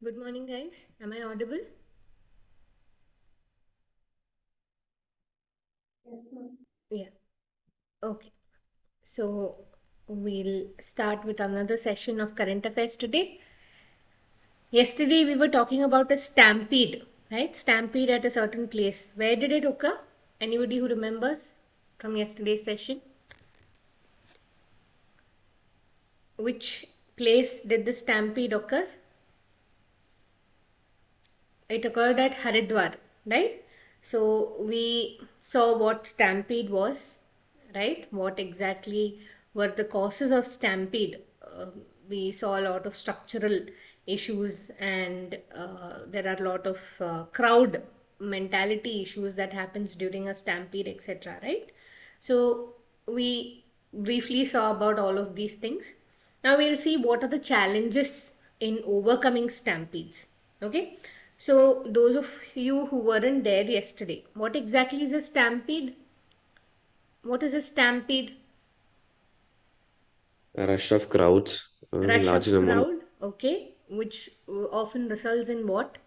Good morning, guys. Am I audible? Yes, ma'am. Yeah. Okay. So we'll start with another session of current affairs today. Yesterday we were talking about a stampede, right? Stampede at a certain place. Where did it occur? Anybody who remembers from yesterday's session? Which place did the stampede occur? It occurred at Haridwar, right? So we saw what stampede was, right? What exactly were the causes of stampede? We saw a lot of structural issues, and there are a lot of crowd mentality issues that happens during a stampede, etc., right? So we briefly saw about all of these things. Now we'll see what are the challenges in overcoming stampedes. Okay, so those of you who weren't there yesterday, what exactly is a stampede? What is a stampede? A rush of crowds, Rush large of number. crowd, okay, which often results in what?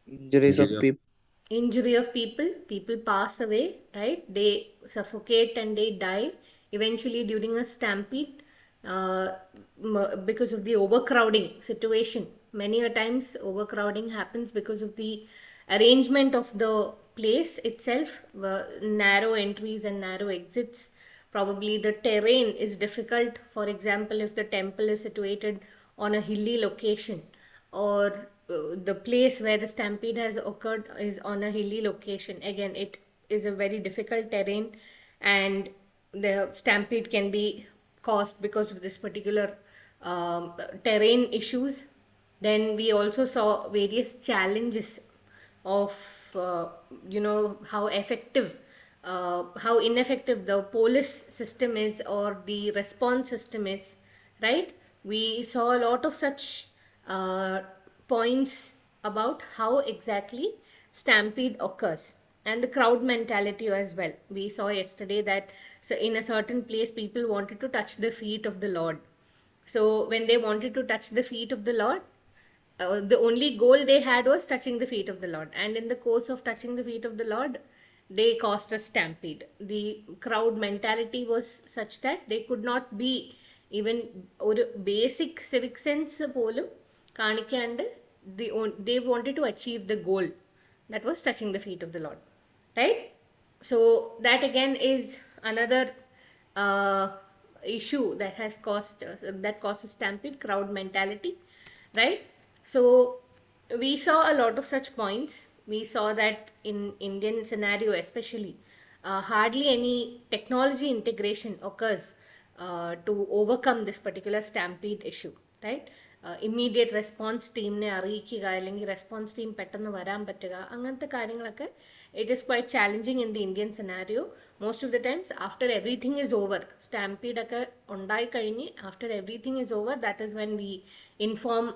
Injuries of people. Injury of people. People pass away, right? They suffocate and they die eventually during a stampede, because of the overcrowding situation. Many a times overcrowding happens because of the arrangement of the place itself, narrow entries and narrow exits. Probably the terrain is difficult. For example, if the temple is situated on a hilly location, or the place where the stampede has occurred is on a hilly location, again it is a very difficult terrain, and the stampede can be caused because of this particular terrain issues. Then we also saw various challenges of uh, how effective, how ineffective the police system is, or the response system is, right? We saw a lot of such uh, points about how exactly stampede occurs, and the crowd mentality as well. We saw yesterday that, so in a certain place people wanted to touch the feet of the Lord. So when they wanted to touch the feet of the Lord, the only goal they had was touching the feet of the Lord. And in the course of touching the feet of the Lord, they caused a stampede. The crowd mentality was such that they could not be even ഒരു basic civic sense പോലും കാണിക്കാണ്ട് they wanted to achieve the goal, that was touching the feet of the Lord, right? So that again is another uh, issue that has caused that causes stampede, crowd mentality, right? So we saw a lot of such points. We saw that in Indian scenario especially, hardly any technology integration occurs to overcome this particular stampede issue, right? Immediate response ടീമിനെ അറിയിക്കുക, അല്ലെങ്കിൽ response team പെട്ടെന്ന് വരാൻ പറ്റുക, അങ്ങനത്തെ കാര്യങ്ങളൊക്കെ it is quite challenging in the Indian scenario. Most of the times after everything is over, stampede ഒക്കെ ഉണ്ടായി കഴിഞ്ഞ് after everything is over, that is when we inform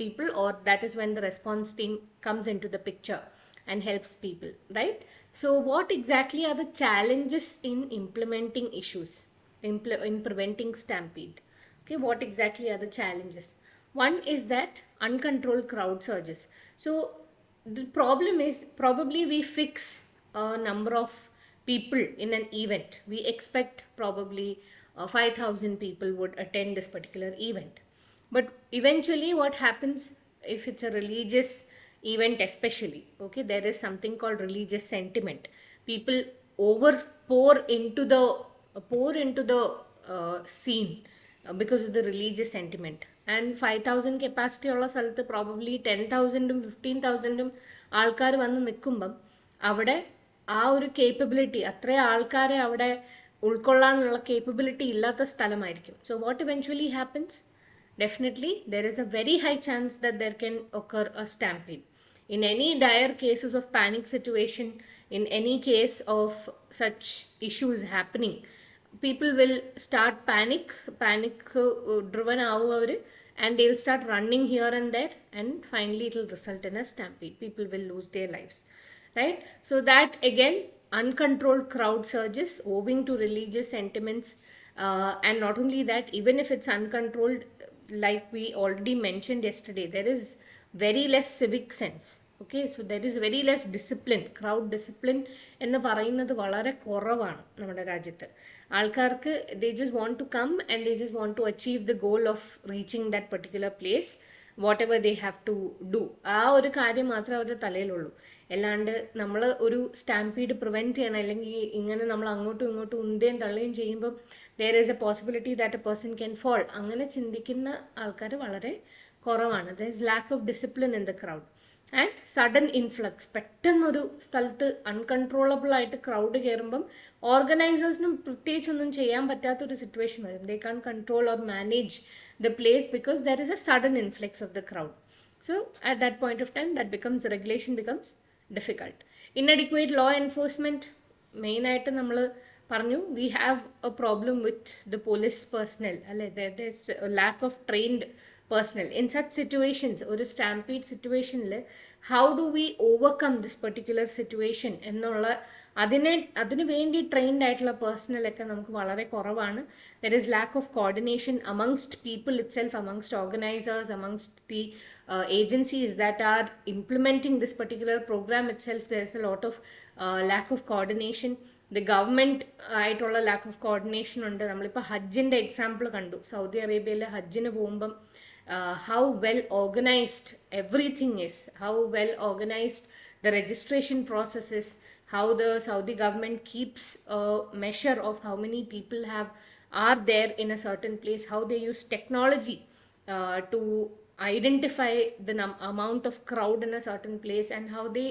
people, or that is when the response team comes into the picture and helps people, right? So what exactly are the challenges in implementing issues, in preventing stampede? Okay, what exactly are the challenges? One is that uncontrolled crowd surges. So the problem is, probably we fix a number of people in an event. We expect probably 5,000 people would attend this particular event, but eventually what happens, if it's a religious event especially, okay, there is something called religious sentiment. People over pour into the scene because of the religious sentiment. And 5,000 capacity ഉള്ള സ്ഥലത്ത് probably 10,000 15,000 ആൾക്കാർ വന്ന് നിൽക്കുമ്പം അവിടെ ആ ഒരു capability, അത്ര ആൾക്കാരെ അവിടെ ഉൾക്കൊള്ളാനുള്ള കേപ്പബിലിറ്റി ഇല്ലാത്ത സ്ഥലമായിരിക്കും. So what eventually happens, definitely there is a very high chance that there can occur a stampede. In any dire cases of panic situation, in any case of such issues happening, people will start panic driven ആവും അവർ, and they'll start running here and there, and finally it will result in a stampede. People will lose their lives, right? So that again, uncontrolled crowd surges owing to religious sentiments, and not only that, even if it's uncontrolled, like we already mentioned yesterday, there is very less civic sense. Okay, so there is very less discipline, crowd discipline എന്ന് പറയുന്നത് വളരെ കുറവാണ് നമ്മുടെ രാജ്യത്ത്. ആൾക്കാർക്ക് they just want to come and they just want to achieve the goal of reaching that particular place, whatever they have to do. ആ ഒരു കാര്യം മാത്രമേ അവരുടെ തലയിലുള്ളൂ. അല്ലാണ്ട് നമ്മൾ ഒരു സ്റ്റാമ്പീഡ് പ്രിവെൻറ്റ് ചെയ്യണം, അല്ലെങ്കിൽ ഇങ്ങനെ നമ്മൾ അങ്ങോട്ടും ഇങ്ങോട്ടും ഉന്തുകയും തള്ളുകയും ചെയ്യുമ്പം there is a possibility that a person can fall, അങ്ങനെ ചിന്തിക്കുന്ന ആൾക്കാർ വളരെ കുറവാണ്. there is lack of discipline in the crowd and sudden influx. പെട്ടെന്നൊരു സ്ഥലത്ത് അൺകൺട്രോളബിൾ ആയിട്ട് ക്രൗഡ് കയറുമ്പം ഓർഗനൈസേഴ്സിനും പ്രത്യേകിച്ചൊന്നും ചെയ്യാൻ പറ്റാത്തൊരു സിറ്റുവേഷൻ വരും. they can't control or manage the place because there is a sudden influx of the crowd. So at that point of time, that becomes regulation becomes difficult. Inadequate law enforcement, main ആയിട്ട് നമ്മൾ പറഞ്ഞു, we have a problem with the police personnel, അല്ലെ? there's a lack of trained personnel in such situations. ഒരു stampede situationൽ how do we overcome this particular situation എന്നുള്ള അതിന് വേണ്ടി trained ആയിട്ടുള്ള personal ഒക്കെ നമുക്ക് വളരെ കുറവാണ്. there is lack of coordination amongst people itself, amongst organizers, amongst the agencies that are implementing this particular program itself. there is a lot of lack of coordination. the government ആയിട്ടുള്ള lack of coordination ഉണ്ട്. നമ്മളിപ്പോൾ ഹജ്ജിൻ്റെ example കണ്ടു. Saudi അറേബ്യയിൽ ഹജ്ജിന് പോകുമ്പം how well organized everything is, how well organized the registration process is, how the Saudi government keeps a measure of how many people are there in a certain place, how they use technology to identify the amount of crowd in a certain place, and how they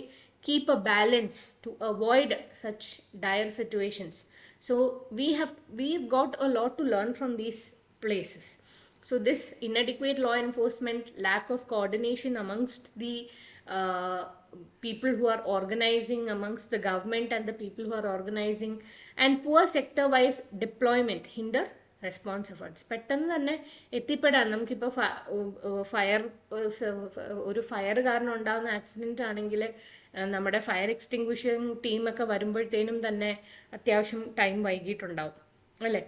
keep a balance to avoid such dire situations. So we've got a lot to learn from these places. So this inadequate law enforcement, lack of coordination amongst the people who are organizing, amongst the government and the people who are organizing, and poor sector wise deployment hinder response efforts. പെട്ടെന്ന് തന്നെ എത്തിപ്പെടാൻ നമുക്കിപ്പോൾ ഒരു fire കാരണം ഉണ്ടാകുന്ന accident ആണെങ്കിൽ നമ്മുടെ fire എക്സ്റ്റിങ്ക്വിഷിംഗ് ടീമൊക്കെ വരുമ്പോഴത്തേനും തന്നെ അത്യാവശ്യം ടൈം വൈകിട്ടുണ്ടാവും, അല്ലേ?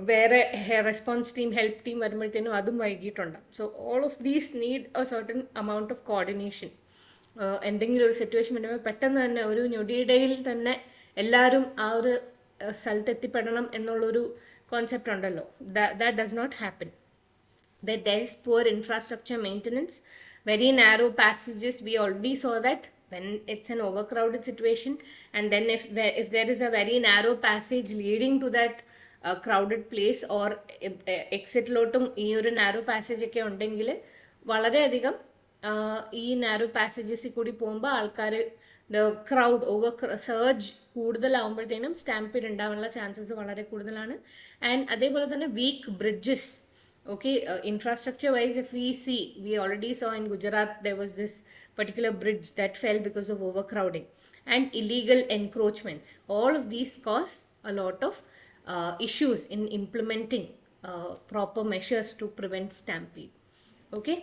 വേറെ റെസ്പോൺസ് ടീം, ഹെൽപ്പ് ടീം വരുമ്പോഴത്തേനും അതും വൈകിട്ടുണ്ടാകും. So all of these need a certain amount of coordination. എന്തെങ്കിലും ഒരു സിറ്റുവേഷൻ വരുമ്പോൾ പെട്ടെന്ന് തന്നെ ഒരു ഞൊടിയിടയിൽ തന്നെ എല്ലാവരും ആ ഒരു സ്ഥലത്ത് എത്തിപ്പെടണം എന്നുള്ളൊരു കോൺസെപ്റ്റ് ഉണ്ടല്ലോ. that does not happen. That there is poor infrastructure maintenance, very narrow passages. We already saw that when it's an overcrowded situation, and then if there is a very narrow passage leading to that crowded place or എക്സിറ്റിലോട്ടും ഈ ഒരു narrow passage ഒക്കെ ഉണ്ടെങ്കിൽ വളരെയധികം ഈ narrow പാസേജസിൽ കൂടി പോകുമ്പോൾ ആൾക്കാർ crowd surge കൂടുതലാവുമ്പോഴത്തേനും സ്റ്റാമ്പീഡ് ഉണ്ടാവാനുള്ള ചാൻസസ് വളരെ കൂടുതലാണ്. ആൻഡ് അതേപോലെ തന്നെ weak bridges. Okay, infrastructure wise, if we already saw in Gujarat there was this particular bridge that fell because of overcrowding and illegal encroachments. All of these cause a lot of issues in implementing proper measures to prevent stampede. Okay,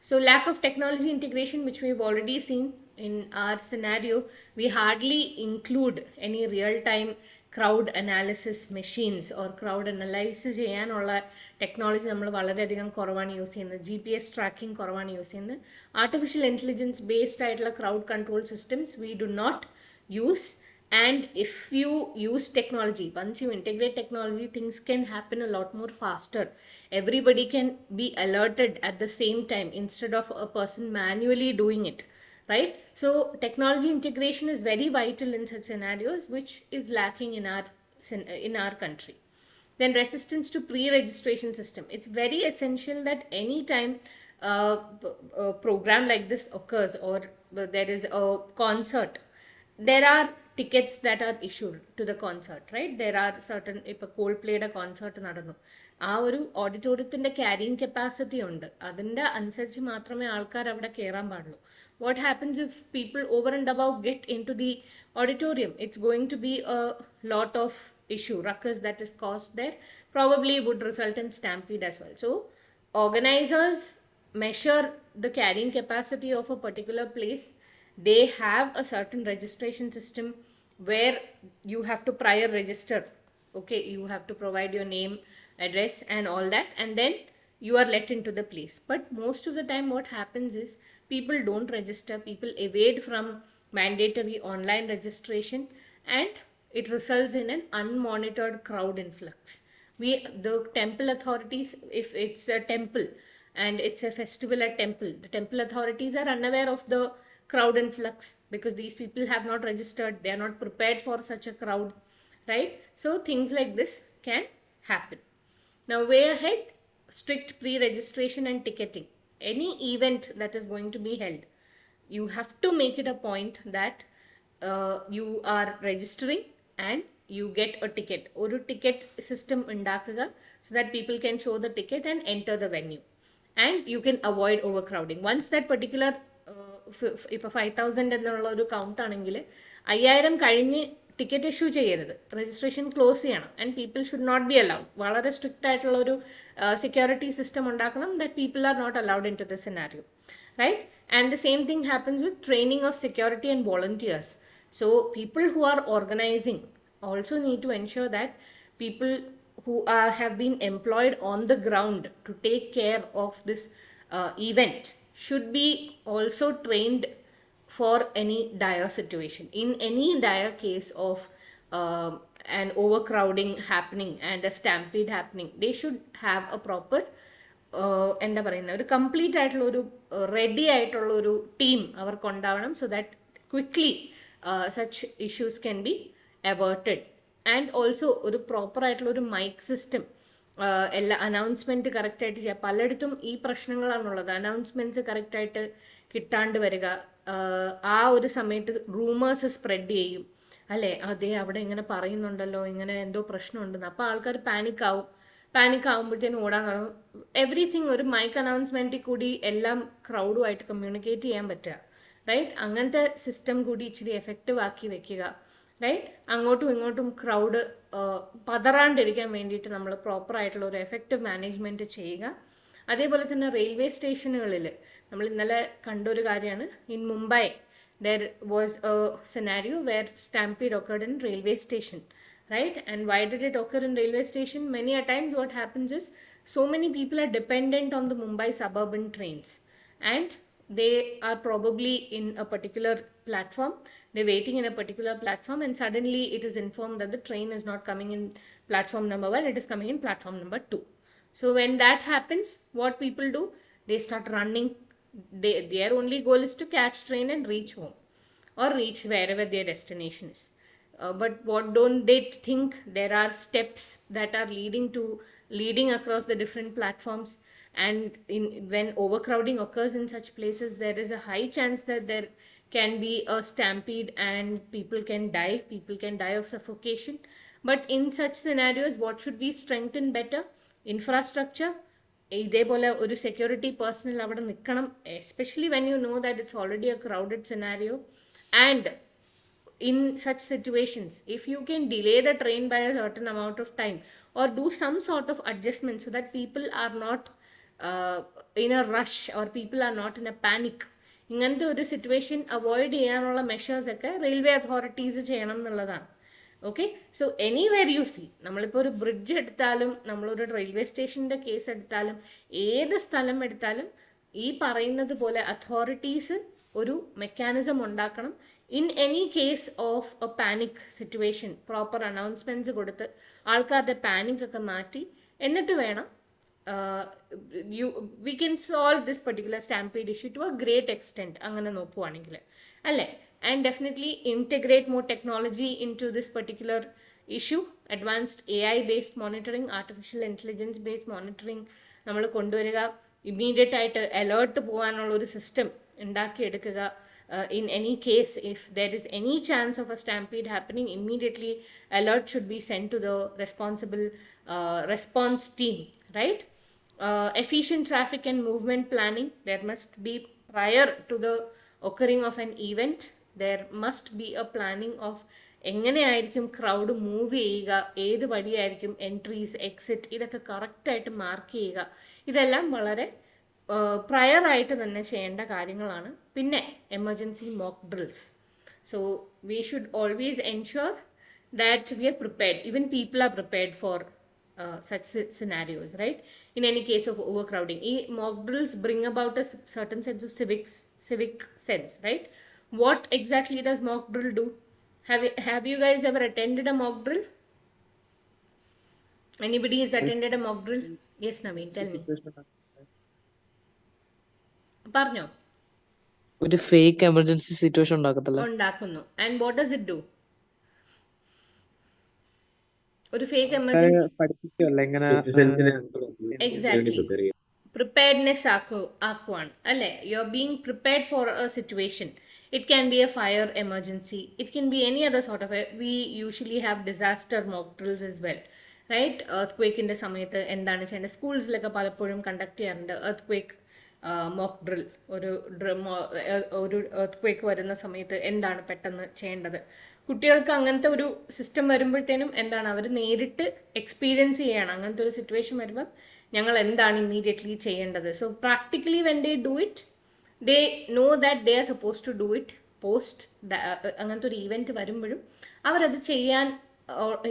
so lack of technology integration, which we've already seen in our scenario. We hardly include any real time crowd analysis machines or crowd analysis ചെയ്യാനുള്ള technology നമ്മൾ വളരെയധികം കുറവാണ് use ചെയ്യുന്നത്. GPS tracking കുറവാണ് use ചെയ്യുന്നത്. Artificial intelligence based ആയിട്ടുള്ള crowd control systems we do not use. And if you use technology, once you integrate technology, things can happen a lot more faster. Everybody can be alerted at the same time instead of a person manually doing it, right? So technology integration is very vital in such scenarios, which is lacking in our country. Then resistance to pre-registration system. It's very essential that any time a program like this occurs or there is a concert, there are tickets that are issued to the concert, right? There are certain, ഇപ്പോൾ കോൾപ്ലേയുടെ concert നടന്നു, ആ ഒരു ഓഡിറ്റോറിയത്തിൻ്റെ carrying capacity ഉണ്ട്, അതിൻ്റെ അനുസരിച്ച് മാത്രമേ ആൾക്കാർ അവിടെ കയറാൻ പാടുള്ളൂ. What happens if people over and above get into the auditorium? It's going to be a lot of issue, ruckus that is caused there, probably would result in stampede as well. So organizers measure the carrying capacity of a particular place. They have a certain registration system where you have to prior register. Okay, you have to provide your name, address and all that, and then you are let into the place. But most of the time what happens is people don't register, people evade from mandatory online registration, and it results in an unmonitored crowd influx. The temple authorities, if it's a temple and it's a festival at temple, the temple authorities are unaware of the crowd influx because these people have not registered, they are not prepared for such a crowd, right? So things like this can happen. Now, way ahead, strict pre-registration and ticketing. Any event that is going to be held, you have to make it a point that you are registering and you get a ticket. Or a ticket system undakuga so that people can show the ticket and enter the venue. And you can avoid overcrowding. Once that particular ഇപ്പോൾ 5000 എന്നുള്ള ഒരു count ആണെങ്കിൽ 5000 കഴിഞ്ഞ് ticket issue ചെയ്യരുത്, registration close ചെയ്യണം. And people should not be allowed. വളരെ strict ആയിട്ടുള്ള ഒരു സെക്യൂരിറ്റി സിസ്റ്റം ഉണ്ടാക്കണം that people are not allowed in to the scenario, right? And the same thing happens with training of security and volunteers. So people who are organizing also need to ensure that people who have been employed on the ground to take care of this event should be also trained for any dire situation. In any dire case of an overcrowding happening and a stampede happening, they should have a proper എന്താ പറയുന്ന ഒരു complete ആയിട്ടുള്ള ഒരു ready ആയിട്ടുള്ള ഒരു team അവർക്ക് ഉണ്ടാവണം, so that quickly such issues can be averted. And also ഒരു പ്രോപ്പർ ആയിട്ടുള്ള ഒരു മൈക്ക് സിസ്റ്റം, എല്ലാ അനൗൺസ്മെൻറ്റ് കറക്റ്റായിട്ട് ചെയ്യുക. പലയിടത്തും ഈ പ്രശ്നങ്ങളാണുള്ളത്, അനൗൺസ്മെൻറ്റ്സ് കറക്റ്റായിട്ട് കിട്ടാണ്ട് വരിക, ആ ഒരു സമയത്ത് റൂമേഴ്സ് സ്പ്രെഡ് ചെയ്യും അല്ലേ, അതേ അവിടെ ഇങ്ങനെ പറയുന്നുണ്ടല്ലോ, ഇങ്ങനെ എന്തോ പ്രശ്നമുണ്ടെന്ന്. അപ്പോൾ ആൾക്കാർ പാനിക് ആകുമ്പോഴത്തേനും ഓടാൻ തുടങ്ങും. എവറിത്തിങ് ഒരു മൈക്ക് അനൗൺസ്മെൻറ്റിൽ കൂടി എല്ലാം ക്രൗഡുമായിട്ട് കമ്മ്യൂണിക്കേറ്റ് ചെയ്യാൻ പറ്റുക, റൈറ്റ്? അങ്ങനത്തെ സിസ്റ്റം കൂടി ഇച്ചിരി എഫക്റ്റീവ് ആക്കി വെക്കുക, റൈറ്റ്? അങ്ങോട്ടും ഇങ്ങോട്ടും ക്രൗഡ് പതറാണ്ടിരിക്കാൻ വേണ്ടിയിട്ട് നമ്മൾ പ്രോപ്പറായിട്ടുള്ള ഒരു എഫക്റ്റീവ് മാനേജ്മെൻറ്റ് ചെയ്യുക. അതേപോലെ തന്നെ റെയിൽവേ സ്റ്റേഷനുകളിൽ നമ്മൾ ഇന്നലെ കണ്ടൊരു കാര്യമാണ്, in Mumbai there was a scenario where stampede occurred in railway station, right? And why did it occur in railway station? Many a times what happens is so many people are dependent on the Mumbai suburban trains, and they are probably in a particular platform, they're waiting in a particular platform, and suddenly it is informed that the train is not coming in platform number 1, it is coming in platform number 2. So when that happens, what people do, they start running. Their only goal is to catch train and reach home or reach wherever their destination is. But what don't they think, there are steps that are leading across the different platforms, and when overcrowding occurs in such places, there is a high chance that there can be a stampede and people can die of suffocation. But in such scenarios, what should be strengthened better? Infrastructure. ഇതേപോലെ ഒരു security personal അവിടെ നിൽക്കണം, especially when you know that it's already A crowded scenario. And in such situations, if you can delay the train by a certain amount of time or do some sort of adjustment so that people are not in a rush or people are not in a panic, ഇങ്ങനത്തെ ഒരു situation avoid ചെയ്യാനുള്ള measures ഒക്കെ railway authorities ചെയ്യണം എന്നുള്ളതാണ്. Okay, so anywhere you see, നമ്മളിപ്പോൾ ഒരു bridge എടുത്താലും നമ്മളൊരു റെയിൽവേ സ്റ്റേഷൻ്റെ കേസ് എടുത്താലും ഏത് സ്ഥലം എടുത്താലും ഈ പറയുന്നത് പോലെ അതോറിറ്റീസ് ഒരു മെക്കാനിസം ഉണ്ടാക്കണം. In any case of a panic situation proper announcements കൊടുത്ത് ആൾക്കാരുടെ പാനിക് ഒക്കെ മാറ്റി എന്നിട്ട് വേണം we can solve this particular stampede issue to a great extent, അങ്ങനെ നോക്കുവാണെങ്കിൽ അല്ലേ. And definitely integrate more technology into this particular issue. Advanced AI based monitoring, artificial intelligence based monitoring നമ്മൾ കൊണ്ടുവരിക. ഇമ്മീഡിയറ്റ് ആയിട്ട് അലേർട്ട് പോകാനുള്ള ഒരു സിസ്റ്റം ഉണ്ടാക്കിയെടുക്കുക. In any case, if there is any chance of a stampede happening, immediately alert should be sent to the responsible response team, right? Efficient traffic and movement planning. There must be, prior to the occurring of an event, there must be a planning of എങ്ങനെയായിരിക്കും crowd move ചെയ്യുക, ഏത് വഴിയായിരിക്കും entries exit, ഇതൊക്കെ കറക്റ്റായിട്ട് mark ചെയ്യുക. ഇതെല്ലാം വളരെ prayer ആയിട്ട് തന്നെ ചെയ്യേണ്ട കാര്യങ്ങളാണ്. പിന്നെ emergency mock drills. So we should always ensure that we are prepared, even people are prepared for such scenarios, right? In any case of overcrowding, mock drills bring about a certain sense of civic sense, right? What exactly does mock drill do? Have you guys ever attended a mock drill? Anybody has attended a mock drill? Yes, Naveen, tell me. Situation പറഞ്ഞോ. ഒരു fake emergency situation ഉണ്ടാക്കത്തില്ലേ? ഉണ്ടാക്കുന്നു. And what does it do? ഒരു fake ആൾക്കാരെ emergency. പഠിപ്പിക്കുമല്ലോ എങ്ങനെ exactly. Preparedness ആക്കുവാണ് അല്ലേ? You are being prepared for a situation. It can be a fire emergency, it can be any other sort of we usually have disaster mock drills as well, right? എർത്ത് ക്വേക്കിൻ്റെ സമയത്ത് എന്താണ് ചെയ്യേണ്ടത്? സ്കൂൾസിലൊക്കെ പലപ്പോഴും conduct ചെയ്യാറുണ്ട് എർത്ത് ക്വേക്ക് മോക്ക് ഡ്രിൽ. ഒരു earthquake വരുന്ന സമയത്ത് എന്താണ് പെട്ടെന്ന് ചെയ്യേണ്ടത്? കുട്ടികൾക്ക് അങ്ങനത്തെ ഒരു സിസ്റ്റം വരുമ്പോഴത്തേനും എന്താണ്, അവർ നേരിട്ട് എക്സ്പീരിയൻസ് ചെയ്യണം. അങ്ങനത്തെ ഒരു സിറ്റുവേഷൻ വരുമ്പം ഞങ്ങൾ എന്താണ് ഇമ്മീഡിയറ്റ്ലി ചെയ്യേണ്ടത്? So practically when they do it, they know that they are suppose to do it post. അങ്ങനത്തെ ഒരു ഈവൻറ്റ് വരുമ്പോഴും അവരത് ചെയ്യാൻ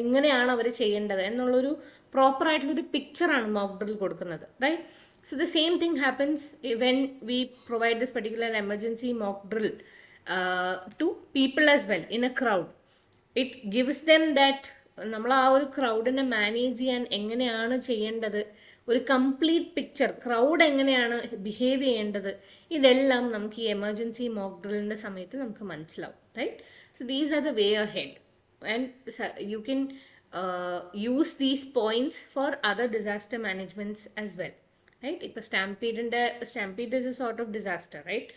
ഇങ്ങനെയാണ് അവർ ചെയ്യേണ്ടത് എന്നുള്ളൊരു പ്രോപ്പറായിട്ടുള്ളൊരു പിക്ചറാണ് മോക്ക് ഡ്രിൽ കൊടുക്കുന്നത്, right? So the same thing happens when we provide this particular emergency mock drill to people as well in a crowd. It gives them that നമ്മൾ ആ ഒരു ക്രൗഡിനെ മാനേജ് ചെയ്യാൻ എങ്ങനെയാണ് ചെയ്യേണ്ടത്, ഒരു കംപ്ലീറ്റ് പിക്ചർ, ക്രൗഡ് എങ്ങനെയാണ് behave ചെയ്യേണ്ടത്, ഇതെല്ലാം നമുക്ക് ഈ എമർജൻസി മോക്ക് ഡ്രില്ലിൻ്റെ സമയത്ത് നമുക്ക് മനസ്സിലാവും, right? So these are the way ahead and you can use these points for other disaster managements as well, right? ഇപ്പോൾ stampede is a sort of disaster, right?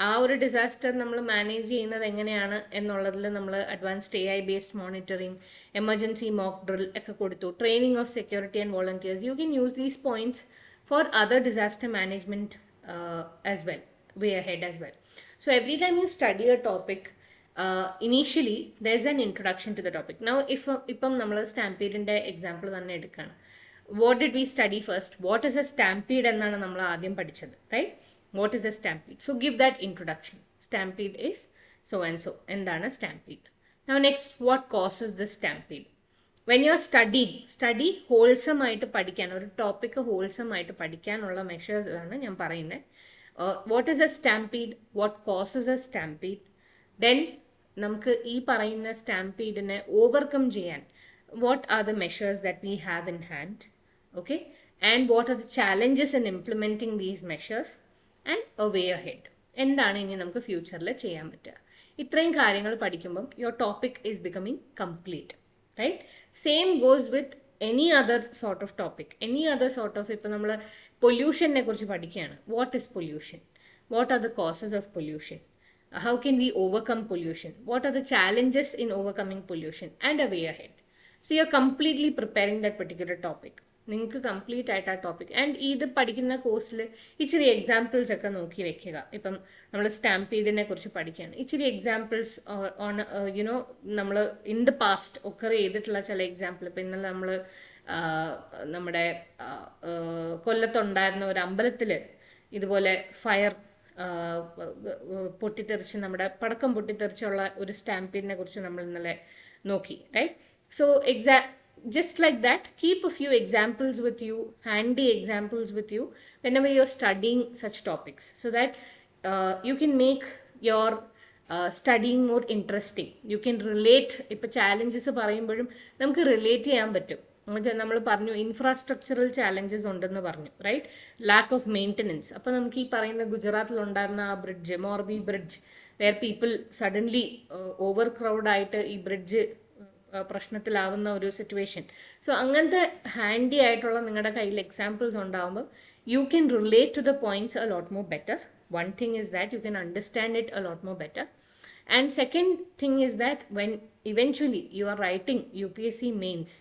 ആ ഒരു ഡിസാസ്റ്റർ നമ്മൾ മാനേജ് ചെയ്യുന്നത് എങ്ങനെയാണ് എന്നുള്ളതിൽ നമ്മൾ advanced AI based monitoring, emergency mock drill ഒക്കെ കൊടുത്തു, training of security and volunteers. You can use these points for other disaster management as well, way ahead as well. So every time you study a topic, initially there's an introduction to the topic. Now ഇപ്പം നമ്മൾ സ്റ്റാമ്പീഡിൻ്റെ example തന്നെ എടുക്കുകയാണ്. What did we study first? വാട്ട് is A സ്റ്റാമ്പീഡ് എന്നാണ് നമ്മൾ ആദ്യം പഠിച്ചത്, right? What is A stampede? So give that introduction. Stampede is so and so. എന്താണ് stampede? Now next, what causes the stampede? When you are study wholesome ആയിട്ട് പഠിക്കാൻ, ഒരു ടോപ്പിക്ക് ഹോൾസം ആയിട്ട് പഠിക്കാനുള്ള മെഷേഴ്സ് ആണ് ഞാൻ പറയുന്നത്. What is A stampede? What causes a stampede? Then നമുക്ക് ഈ പറയുന്ന സ്റ്റാമ്പീഡിനെ ഓവർകം ചെയ്യാൻ what are the measures that we have in hand, okay, and what are the challenges in implementing these measures, and a way ahead. എന്താണ് ഇനി നമുക്ക് ഫ്യൂച്ചറിൽ ചെയ്യാൻ പറ്റുക? ഇത്രയും കാര്യങ്ങൾ പഠിക്കുമ്പം your topic is becoming complete, right? Same goes with any other sort of topic, any other sort of. ഇപ്പം നമ്മൾ പൊല്യൂഷനെ കുറിച്ച് പഠിക്കുകയാണ്. What is pollution? What are the causes of pollution? How can we overcome pollution? What are the challenges in overcoming pollution? And a way ahead. So you're completely preparing that particular topic. നിങ്ങൾക്ക് complete ആയിട്ട് ആ topic. And ഇത് പഠിക്കുന്ന കോഴ്സിൽ ഇച്ചിരി examples ഒക്കെ നോക്കി വെക്കുക. ഇപ്പം നമ്മൾ സ്റ്റാമ്പീഡിനെ കുറിച്ച് പഠിക്കുകയാണ്, ഇച്ചിരി എക്സാമ്പിൾസ് ഓൺ യുനോ നമ്മൾ ഇൻ ദ പാസ്റ്റ് ഒക്കർ ചെയ്തിട്ടുള്ള ചില എക്സാമ്പിൾ. ഇപ്പം ഇന്നലെ നമ്മൾ നമ്മുടെ കൊല്ലത്തുണ്ടായിരുന്ന ഒരു അമ്പലത്തിൽ ഇതുപോലെ ഫയർ പൊട്ടിത്തെറിച്ച്, നമ്മുടെ പടക്കം പൊട്ടിത്തെറിച്ചുള്ള ഒരു സ്റ്റാമ്പീഡിനെ കുറിച്ച് നമ്മൾ ഇന്നലെ നോക്കി, right? So just like that, keep a few examples with you, handy examples with you whenever you're studying such topics, so that you can make your studying more interesting. You can relate. ഇപ്പോൾ challenges പറയുമ്പോഴും നമുക്ക് relate ചെയ്യാൻ പറ്റും. നമ്മൾ പറഞ്ഞു infrastructural challenges ഉണ്ടെന്ന് പറഞ്ഞു, right? Lack of maintenance. അപ്പോൾ നമുക്ക് ഈ പറയുന്ന ഗുജറാത്തിലുണ്ടായിരുന്ന ആ bridge, Morbi bridge, where people suddenly ഓവർ ക്രൗഡായിട്ട് ഈ ബ്രിഡ്ജ് പ്രശ്നത്തിലാവുന്ന ഒരു സിറ്റുവേഷൻ. സോ അങ്ങനത്തെ ഹാൻഡി ആയിട്ടുള്ള നിങ്ങളുടെ കയ്യിൽ എക്സാമ്പിൾസ് ഉണ്ടാകുമ്പോൾ you can relate to the points a lot more better. One thing is that you can understand it a lot more better. And second thing is that when eventually you are writing UPSC mains,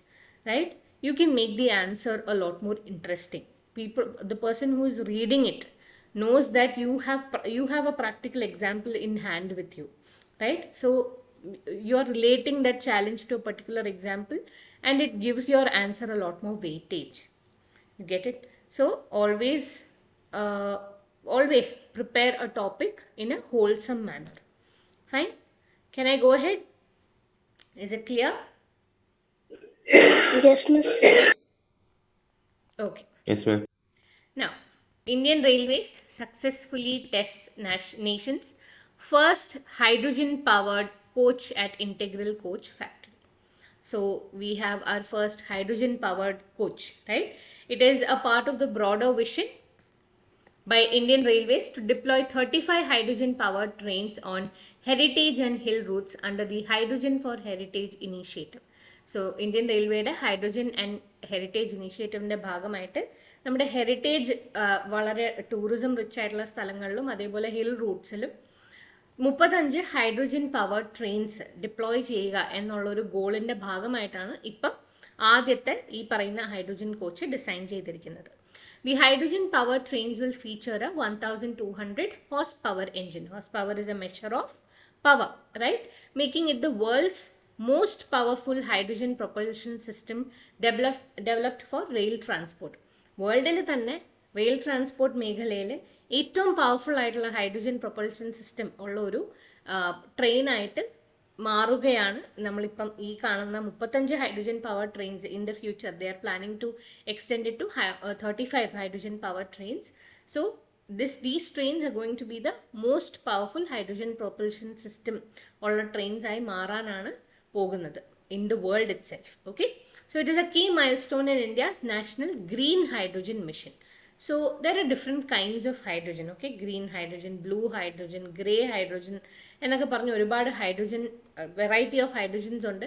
right, you can make the answer a lot more interesting. The person who is reading it knows that you have a practical example in hand with you, right? So you are relating that challenge to a particular example, and it gives your answer a lot more weightage. You get it? So always prepare a topic in a wholesome manner. Fine? Can I go ahead? Is it clear? Yes, miss. Okay. Yes, ma'am. Now, Indian Railways successfully tests nation's first hydrogen powered coach at Integral Coach Factory. So, we have our first hydrogen powered coach, right? It is a part of the broader vision by Indian Railways to deploy 35 hydrogen powered trains on heritage and hill routes under the Hydrogen for Heritage initiative. So, Indian Railwayയുടെ hydrogen and heritage ഇനീഷ്യേറ്റീവിൻ്റെ ഭാഗമായിട്ട് നമ്മുടെ heritage വളരെ tourism rich ആയിട്ടുള്ള സ്ഥലങ്ങളിലും അതേപോലെ hill റൂട്ട്സിലും 35 hydrogen powered trains deploy ചെയ്യുക എന്നുള്ളൊരു ഗോളിൻ്റെ ഭാഗമായിട്ടാണ് ഇപ്പം ആദ്യത്തെ ഈ പറയുന്ന ഹൈഡ്രജൻ കോച്ച് ഡിസൈൻ ചെയ്തിരിക്കുന്നത്. The hydrogen powered trains will feature a 1200 horsepower engine. Horsepower is a measure of power, right? Making it the world's most powerful hydrogen propulsion system developed for rail transport. വേൾഡിൽ തന്നെ rail transport മേഖലയിൽ ഏറ്റവും powerful ആയിട്ടുള്ള hydrogen propulsion system ഉള്ള ഒരു ട്രെയിനായിട്ട് മാറുകയാണ് നമ്മളിപ്പം ഈ കാണുന്ന 35 hydrogen power trains. In the future they are planning to extend it to 35 hydrogen power trains. So these trains are going to be the most powerful hydrogen propulsion system ഉള്ള trains ആയി മാറാനാണ് പോകുന്നത് in the world itself. Okay, so it is a key milestone in India's national green hydrogen mission. So there are different kinds of hydrogen. Okay, green hydrogen, blue hydrogen, gray hydrogen എന്നൊക്കെ പറഞ്ഞ് ഒരുപാട് hydrogen variety of hydrogens ഉണ്ട്.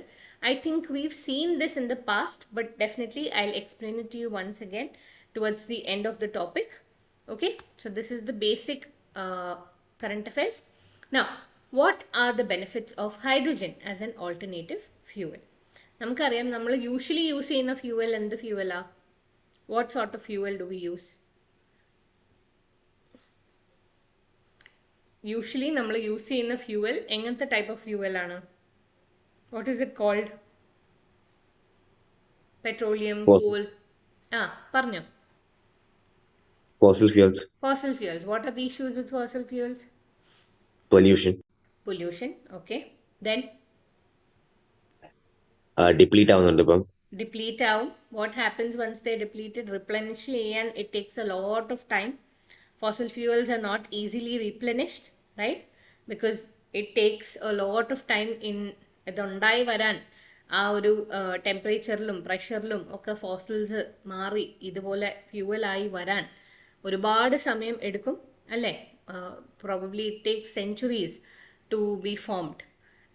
I think we've seen this in the past, but definitely I'll explain it to you once again towards the end of the topic. Okay, so this is the basic current affairs. Now, what are the benefits of hydrogen as an alternative fuel? നമുക്കറിയാം നമ്മൾ usually use ചെയ്യുന്ന fuel എന്ത് ഫ്യൂവലാ? What sort of fuel do we use? Usually നമ്മൾ use ചെയ്യുന്ന fuel എങ്ങനത്തെ type of ഫ്യൂവലാണ്? What is it called? Petroleum, coal? പറഞ്ഞോ. Fossil fuels. Fossil fuels. What are the issues with fossil fuels? Pollution. Pollution. Okay. Then Deplete ആവുന്നുണ്ട് ഇപ്പം. Deplete out. What happens once they're depleted? Replenish and it takes a lot of time. Fossil fuels are not easily replenished, right? Because it takes a lot of time in ഇതുണ്ടായി വരാൻ ആ ഒരു ടെമ്പറേച്ചറിലും പ്രഷറിലും ഒക്കെ fossils മാറി ഇതുപോലെ ഫ്യൂവലായി വരാൻ ഒരുപാട് സമയം എടുക്കും അല്ലേ? Probably it takes centuries to be formed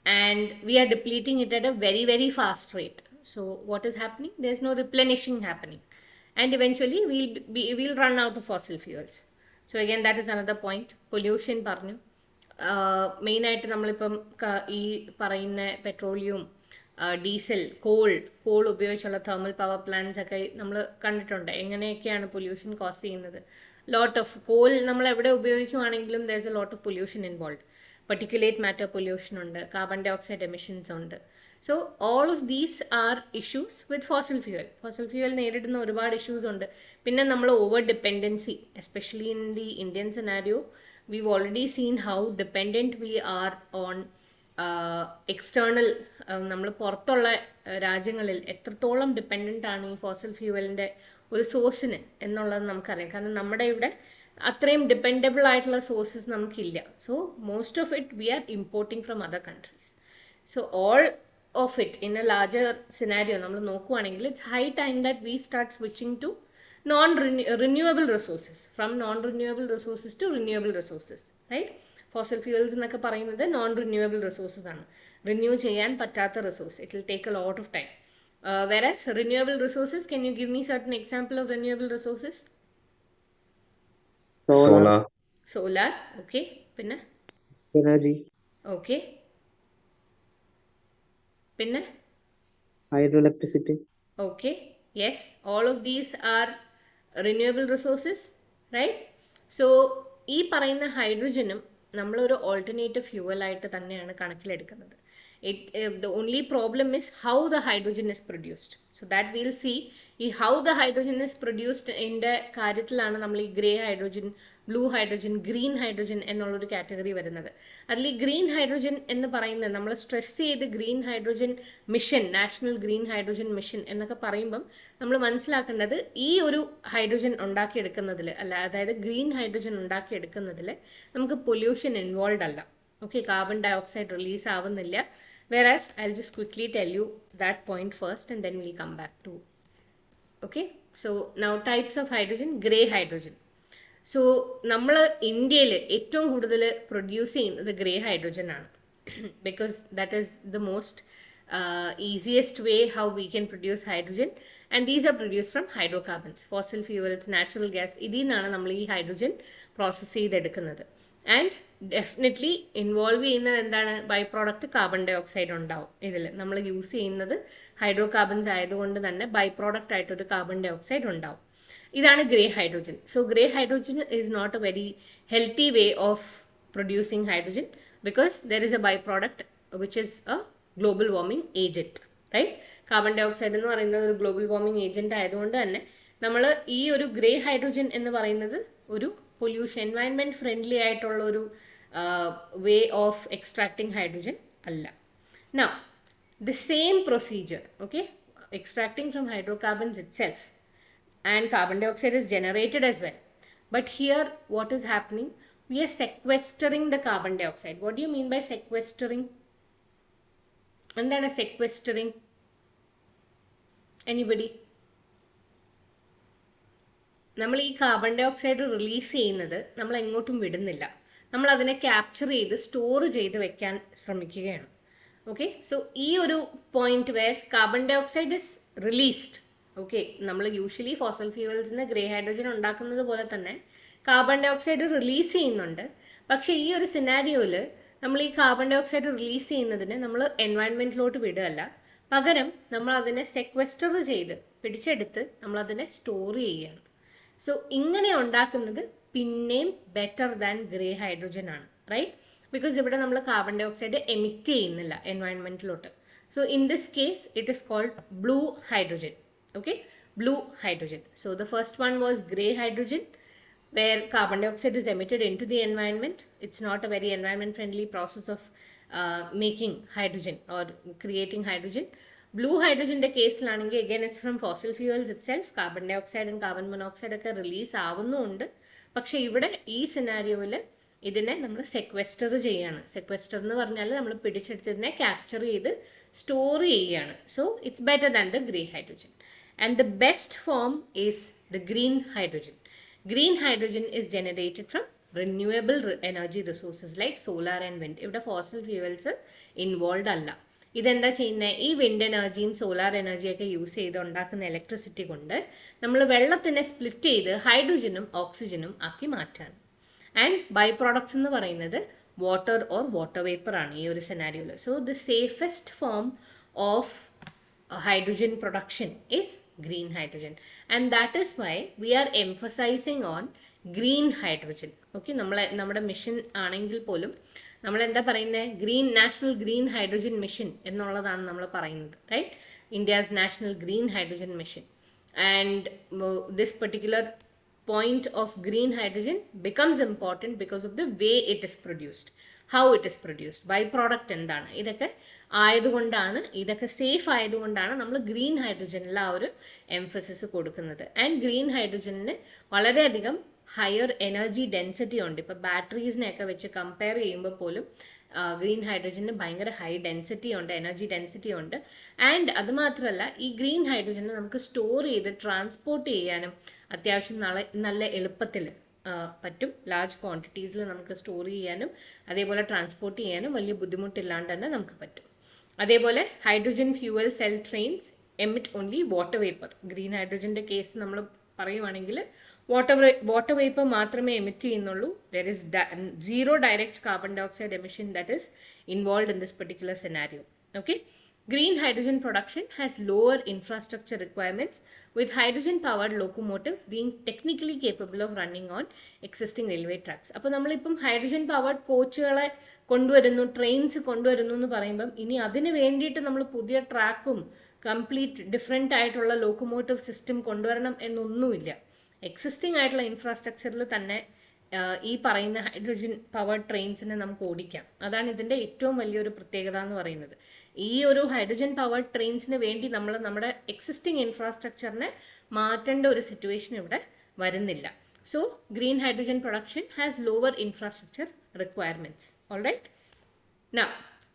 and we are depleting it at a very very fast rate. So what is happening? There's no replenishing happening and eventually we'll run out of fossil fuels. So again that is another point. Pollution പറഞ്ഞു. മെയിനായിട്ട് നമ്മളിപ്പം ഈ പറയുന്ന petroleum, diesel, call ഉപയോഗിച്ചുള്ള thermal power plants ഒക്കെ നമ്മൾ കണ്ടിട്ടുണ്ട്. എങ്ങനെയൊക്കെയാണ് പൊല്യൂഷൻ കോസ് ചെയ്യുന്നത്? ലോട്ട് ഓഫ് കോൾ നമ്മൾ എവിടെ ഉപയോഗിക്കുവാണെങ്കിലും there is a lot of pollution involve. particulate matter pollution ഉണ്ട്, carbon dioxide emissions ഉണ്ട്. So all of these are issues with fossil fuel. Fossil fuel നേരിടുന്ന ഒരുപാട് ഇഷ്യൂസ് ഉണ്ട്. പിന്നെ നമ്മൾ over dependency, especially in the Indian scenario, we've already seen how dependent we are on external, നമ്മൾ പുറത്തുള്ള രാജ്യങ്ങളിൽ എത്രത്തോളം ഡിപ്പെൻഡൻ്റ് ആണ് ഈ ഫോസിൽ ഫ്യൂവലിൻ്റെ ഒരു സോഴ്സിന് എന്നുള്ളത് നമുക്കറിയാം. കാരണം നമ്മുടെ ഇവിടെ അത്രയും ഡിപ്പെൻഡബിൾ ആയിട്ടുള്ള സോഴ്സസ് നമുക്കില്ല. So most of it we are importing from other countries. So all of it in a larger scenario നമ്മൾ നോക്കുവാണെങ്കിൽ it's high time that we start switching to renewable resources, from non-renewable resources to renewable resources, right? Fossil fuels എന്നൊക്കെ പറയുന്നത് non renewable resources ആണ്, renew ചെയ്യാൻ പറ്റാത്ത resource. It will take A lot of time. whereas renewable resources, can you give me certain example of renewable resources? Solar, okay. പിന്നെ energy, okay. പിന്നെ hydroelectricity. Okay, yes, all of these are renewable resources, right? So ഈ പറയുന്ന ഹൈഡ്രജനും നമ്മളൊരു alternative ഫ്യൂവലായിട്ട് തന്നെയാണ് കണക്കിലെടുക്കുന്നത്. The only problem is how the hydrogen is produced. So that we'll see how the hydrogen is produced in the കാര്യത്തിലാണ് നമ്മൾ ഈ grey hydrogen, blue hydrogen, green hydrogen എന്നുള്ളൊരു category വരുന്നത്. അതിൽ ഈ ഗ്രീൻ ഹൈഡ്രോജൻ എന്ന് പറയുന്നത് നമ്മൾ സ്ട്രെസ് ചെയ്ത് green hydrogen mission, national green hydrogen mission എന്നൊക്കെ പറയുമ്പം നമ്മൾ മനസ്സിലാക്കേണ്ടത് ഈ ഒരു ഹൈഡ്രോജൻ ഉണ്ടാക്കിയെടുക്കുന്നതിൽ അതായത് ഗ്രീൻ ഹൈഡ്രോജൻ ഉണ്ടാക്കിയെടുക്കുന്നതിൽ നമുക്ക് പൊല്യൂഷൻ ഇൻവോൾവ് അല്ല. Okay, carbon dioxide release ആവുന്നില്ല. Whereas I'll just quickly tell you that point first and then we'll come back to. Okay, so now types of hydrogen. Grey hydrogen. So നമ്മൾ ഇന്ത്യയിൽ ഏറ്റവും കൂടുതൽ produce ചെയ്യുന്നത് grey hydrogen ആണ്. Because that is the most easiest way how we can produce hydrogen, and these are produced from hydrocarbons, fossil fuels, natural gas. ഇതിൽ നിന്നാണ് നമ്മൾ ഈ ഹൈഡ്രോജൻ പ്രോസസ്സ് ചെയ്തെടുക്കുന്നത്. ആൻഡ് ഡെഫിനറ്റ്ലി ഇൻവോൾവ് ചെയ്യുന്നത് എന്താണ്? By product carbon dioxide ഉണ്ടാവും. ഇതിൽ നമ്മൾ യൂസ് ചെയ്യുന്നത് ഹൈഡ്രോ കാർബൺസ് ആയതുകൊണ്ട് തന്നെ ബൈ പ്രോഡക്റ്റ് ആയിട്ടൊരു കാർബൺ ഡൈ ഓക്സൈഡ് ഉണ്ടാവും. ഇതാണ് grey hydrogen. So grey hydrogen is not a very healthy way of producing hydrogen because there is a by product which is a global warming agent, right? Carbon dioxide എന്ന് പറയുന്നത് ഒരു global warming agent ആയതുകൊണ്ട് തന്നെ നമ്മൾ ഈ ഒരു grey hydrogen എന്ന് പറയുന്നത് ഒരു പൊല്യൂഷൻ, എൻവയൺമെൻറ്റ് ഫ്രണ്ട്ലി ആയിട്ടുള്ള ഒരു വേ ഓഫ് എക്സ്ട്രാക്ടിങ് ഹൈഡ്രോജൻ അല്ല. Now the same procedure, okay, extracting from hydrocarbons itself, and carbon dioxide is generated as well, but here what is happening? We are sequestering the carbon dioxide. What do you mean by sequestering? എന്താണ് sequestering? Anybody? നമ്മൾ ഈ carbon dye oxide release ചെയ്യുന്നത് നമ്മൾ എങ്ങോട്ടും വിടുന്നില്ല, നമ്മൾ അതിനെ capture ചെയ്ത് സ്റ്റോർ ചെയ്ത് വെക്കാൻ ശ്രമിക്കുകയാണ്. ഓക്കെ, സോ ഈ ഒരു point where carbon dioxide is released. Okay, നമ്മൾ യൂഷ്വലി ഫോസൽ ഫ്യൂവൽസിന് ഗ്രേ ഹൈഡ്രോജൻ ഉണ്ടാക്കുന്നത് പോലെ തന്നെ കാർബൺ ഡൈ ഓക്സൈഡ് റിലീസ് ചെയ്യുന്നുണ്ട്. പക്ഷേ ഈ ഒരു സിനാരിയോയിൽ നമ്മൾ ഈ കാർബൺ ഡൈ ഓക്സൈഡ് റിലീസ് ചെയ്യുന്നതിന് നമ്മൾ എൻവയൺമെൻറ്റിലോട്ട് വിടുകയല്ല, പകരം നമ്മൾ അതിനെ സെക്വസ്റ്റർ ചെയ്ത് പിടിച്ചെടുത്ത് നമ്മളതിനെ സ്റ്റോർ ചെയ്യുകയാണ്. സോ ഇങ്ങനെ ഉണ്ടാക്കുന്നത് പിന്നെയും ബെറ്റർ ദാൻ ഗ്രേ ഹൈഡ്രോജൻ ആണ്, റൈറ്റ്? ബിക്കോസ് ഇവിടെ നമ്മൾ കാർബൺ ഡൈ ഓക്സൈഡ് എമിറ്റ് ചെയ്യുന്നില്ല എൻവയൺമെൻറ്റിലോട്ട്. So in this case it is called blue hydrogen. Okay, blue hydrogen. So the first one was grey hydrogen where carbon dioxide is emitted into the environment. It's not a very environment friendly process of making hydrogen or creating hydrogen. Blue hydrogen the case laanengil again it's from fossil fuels itself. Carbon dioxide and carbon monoxide ഒക്കെ release ആവുന്നുണ്ട്. പക്ഷേ ഇവിടെ ഈ സിനാരിയോയിൽ ഇതിനെ നമ്മൾ സെക്വസ്റ്റർ ചെയ്യാണ്. സെക്വസ്റ്റർ എന്ന് പറഞ്ഞാൽ നമ്മൾ പിടിച്ചെടുത്തതിനെ ക്യാപ്ചർ ചെയ്ത് സ്റ്റോർ ചെയ്യുകയാണ്. So it's better than the grey hydrogen. And the best form is the green hydrogen. Green hydrogen is generated from renewable energy resources like solar and wind. ഇവിടെ fossil fuels ഇൻവോൾവ് അല്ല. ഇതെന്താ ചെയ്യുന്നത്? ഈ wind എനർജിയും solar എനർജിയൊക്കെ use ചെയ്ത് ഉണ്ടാക്കുന്ന electricity കൊണ്ട് നമ്മൾ വെള്ളത്തിനെ സ്പ്ലിറ്റ് ചെയ്ത് ഹൈഡ്രോജനും ഓക്സിജനും ആക്കി മാറ്റാണ്. ആൻഡ് ബൈ പ്രോഡക്ട്സ് എന്ന് പറയുന്നത് വാട്ടർ ഓർ വാട്ടർ വേപ്പർ ആണ് ഈ ഒരു സെനാരിയോയിൽ. So the safest form of hydrogen production is green hydrogen, and that is why we are emphasizing on green hydrogen. Okay, നമ്മുടെ മിഷൻ ആണെങ്കിൽ പോലും നമ്മൾ എന്താ പറയുന്നത്? Green national green hydrogen mission എന്നുള്ളതാണ് നമ്മൾ പറയുന്നത്, right? India's national green hydrogen mission. And this particular point of green hydrogen becomes important because of the way it is produced, how it is produced, by product എന്താണ്, ഇതൊക്കെ ആയതുകൊണ്ടാണ്, ഇതൊക്കെ safe ആയതുകൊണ്ടാണ് നമ്മൾ green ഹൈഡ്രോജനിൽ ആ ഒരു എംഫസിസ് കൊടുക്കുന്നത്. And green ഹൈഡ്രോജനിന് വളരെയധികം ഹയർ എനർജി ഡെൻസിറ്റി ഉണ്ട്. ഇപ്പോൾ ബാറ്ററീസിനെയൊക്കെ വെച്ച് കമ്പയർ ചെയ്യുമ്പോൾ പോലും ഗ്രീൻ ഹൈഡ്രോജന് ഭയങ്കര ഹൈ ഡെൻസിറ്റി ഉണ്ട്, എനർജി ഡെൻസിറ്റി ഉണ്ട്. ആൻഡ് അതുമാത്രമല്ല ഈ ഗ്രീൻ ഹൈഡ്രോജനെ നമുക്ക് സ്റ്റോർ ചെയ്ത് ട്രാൻസ്പോർട്ട് ചെയ്യാനും അത്യാവശ്യം നല്ല എളുപ്പത്തിൽ പറ്റും. ലാർജ് ക്വാണ്ടിറ്റീസിൽ നമുക്ക് സ്റ്റോർ ചെയ്യാനും അതേപോലെ ട്രാൻസ്പോർട്ട് ചെയ്യാനും വലിയ ബുദ്ധിമുട്ടില്ലാണ്ട് തന്നെ നമുക്ക് പറ്റും. അതേപോലെ hydrogen fuel cell trains emit only water vapour. Green ഹൈഡ്രോജൻ്റെ കേസ് നമ്മൾ പറയുവാണെങ്കിൽ water vapor മാത്രമേ എമിറ്റ് ചെയ്യുന്നുള്ളൂ. There is zero direct carbon dioxide emission that is involved in this particular scenario. Okay, Green hydrogen production has lower infrastructure requirements, with hydrogen powered locomotives being technically capable of running on existing railway tracks. അപ്പോൾ നമ്മളിപ്പം hydrogen powered കോച്ചുകളെ കൊണ്ടുവരുന്നു, trains കൊണ്ടുവരുന്നു എന്ന് പറയുമ്പം ഇനി അതിന് വേണ്ടിയിട്ട് നമ്മൾ പുതിയ ട്രാക്കും കംപ്ലീറ്റ് ഡിഫറെൻ്റ് ആയിട്ടുള്ള ലോക്കോമോട്ടീവ് സിസ്റ്റം കൊണ്ടുവരണം എന്നൊന്നുമില്ല. എക്സിസ്റ്റിംഗ് ആയിട്ടുള്ള ഇൻഫ്രാസ്ട്രക്ചറിൽ തന്നെ ഈ പറയുന്ന ഹൈഡ്രജൻ പവർഡ് ട്രെയിൻസിനെ നമുക്ക് ഓടിക്കാം. അതാണ് ഇതിൻ്റെ ഏറ്റവും വലിയൊരു പ്രത്യേകത എന്ന് പറയുന്നത്. ഈ ഒരു ഹൈഡ്രജൻ പവർഡ് ട്രെയിൻസിന് വേണ്ടി നമ്മൾ നമ്മുടെ എക്സിസ്റ്റിംഗ് ഇൻഫ്രാസ്ട്രക്ചറിനെ മാറ്റേണ്ട ഒരു സിറ്റുവേഷൻ ഇവിടെ വരുന്നില്ല. So green hydrogen production has lower infrastructure requirements. Alright. Now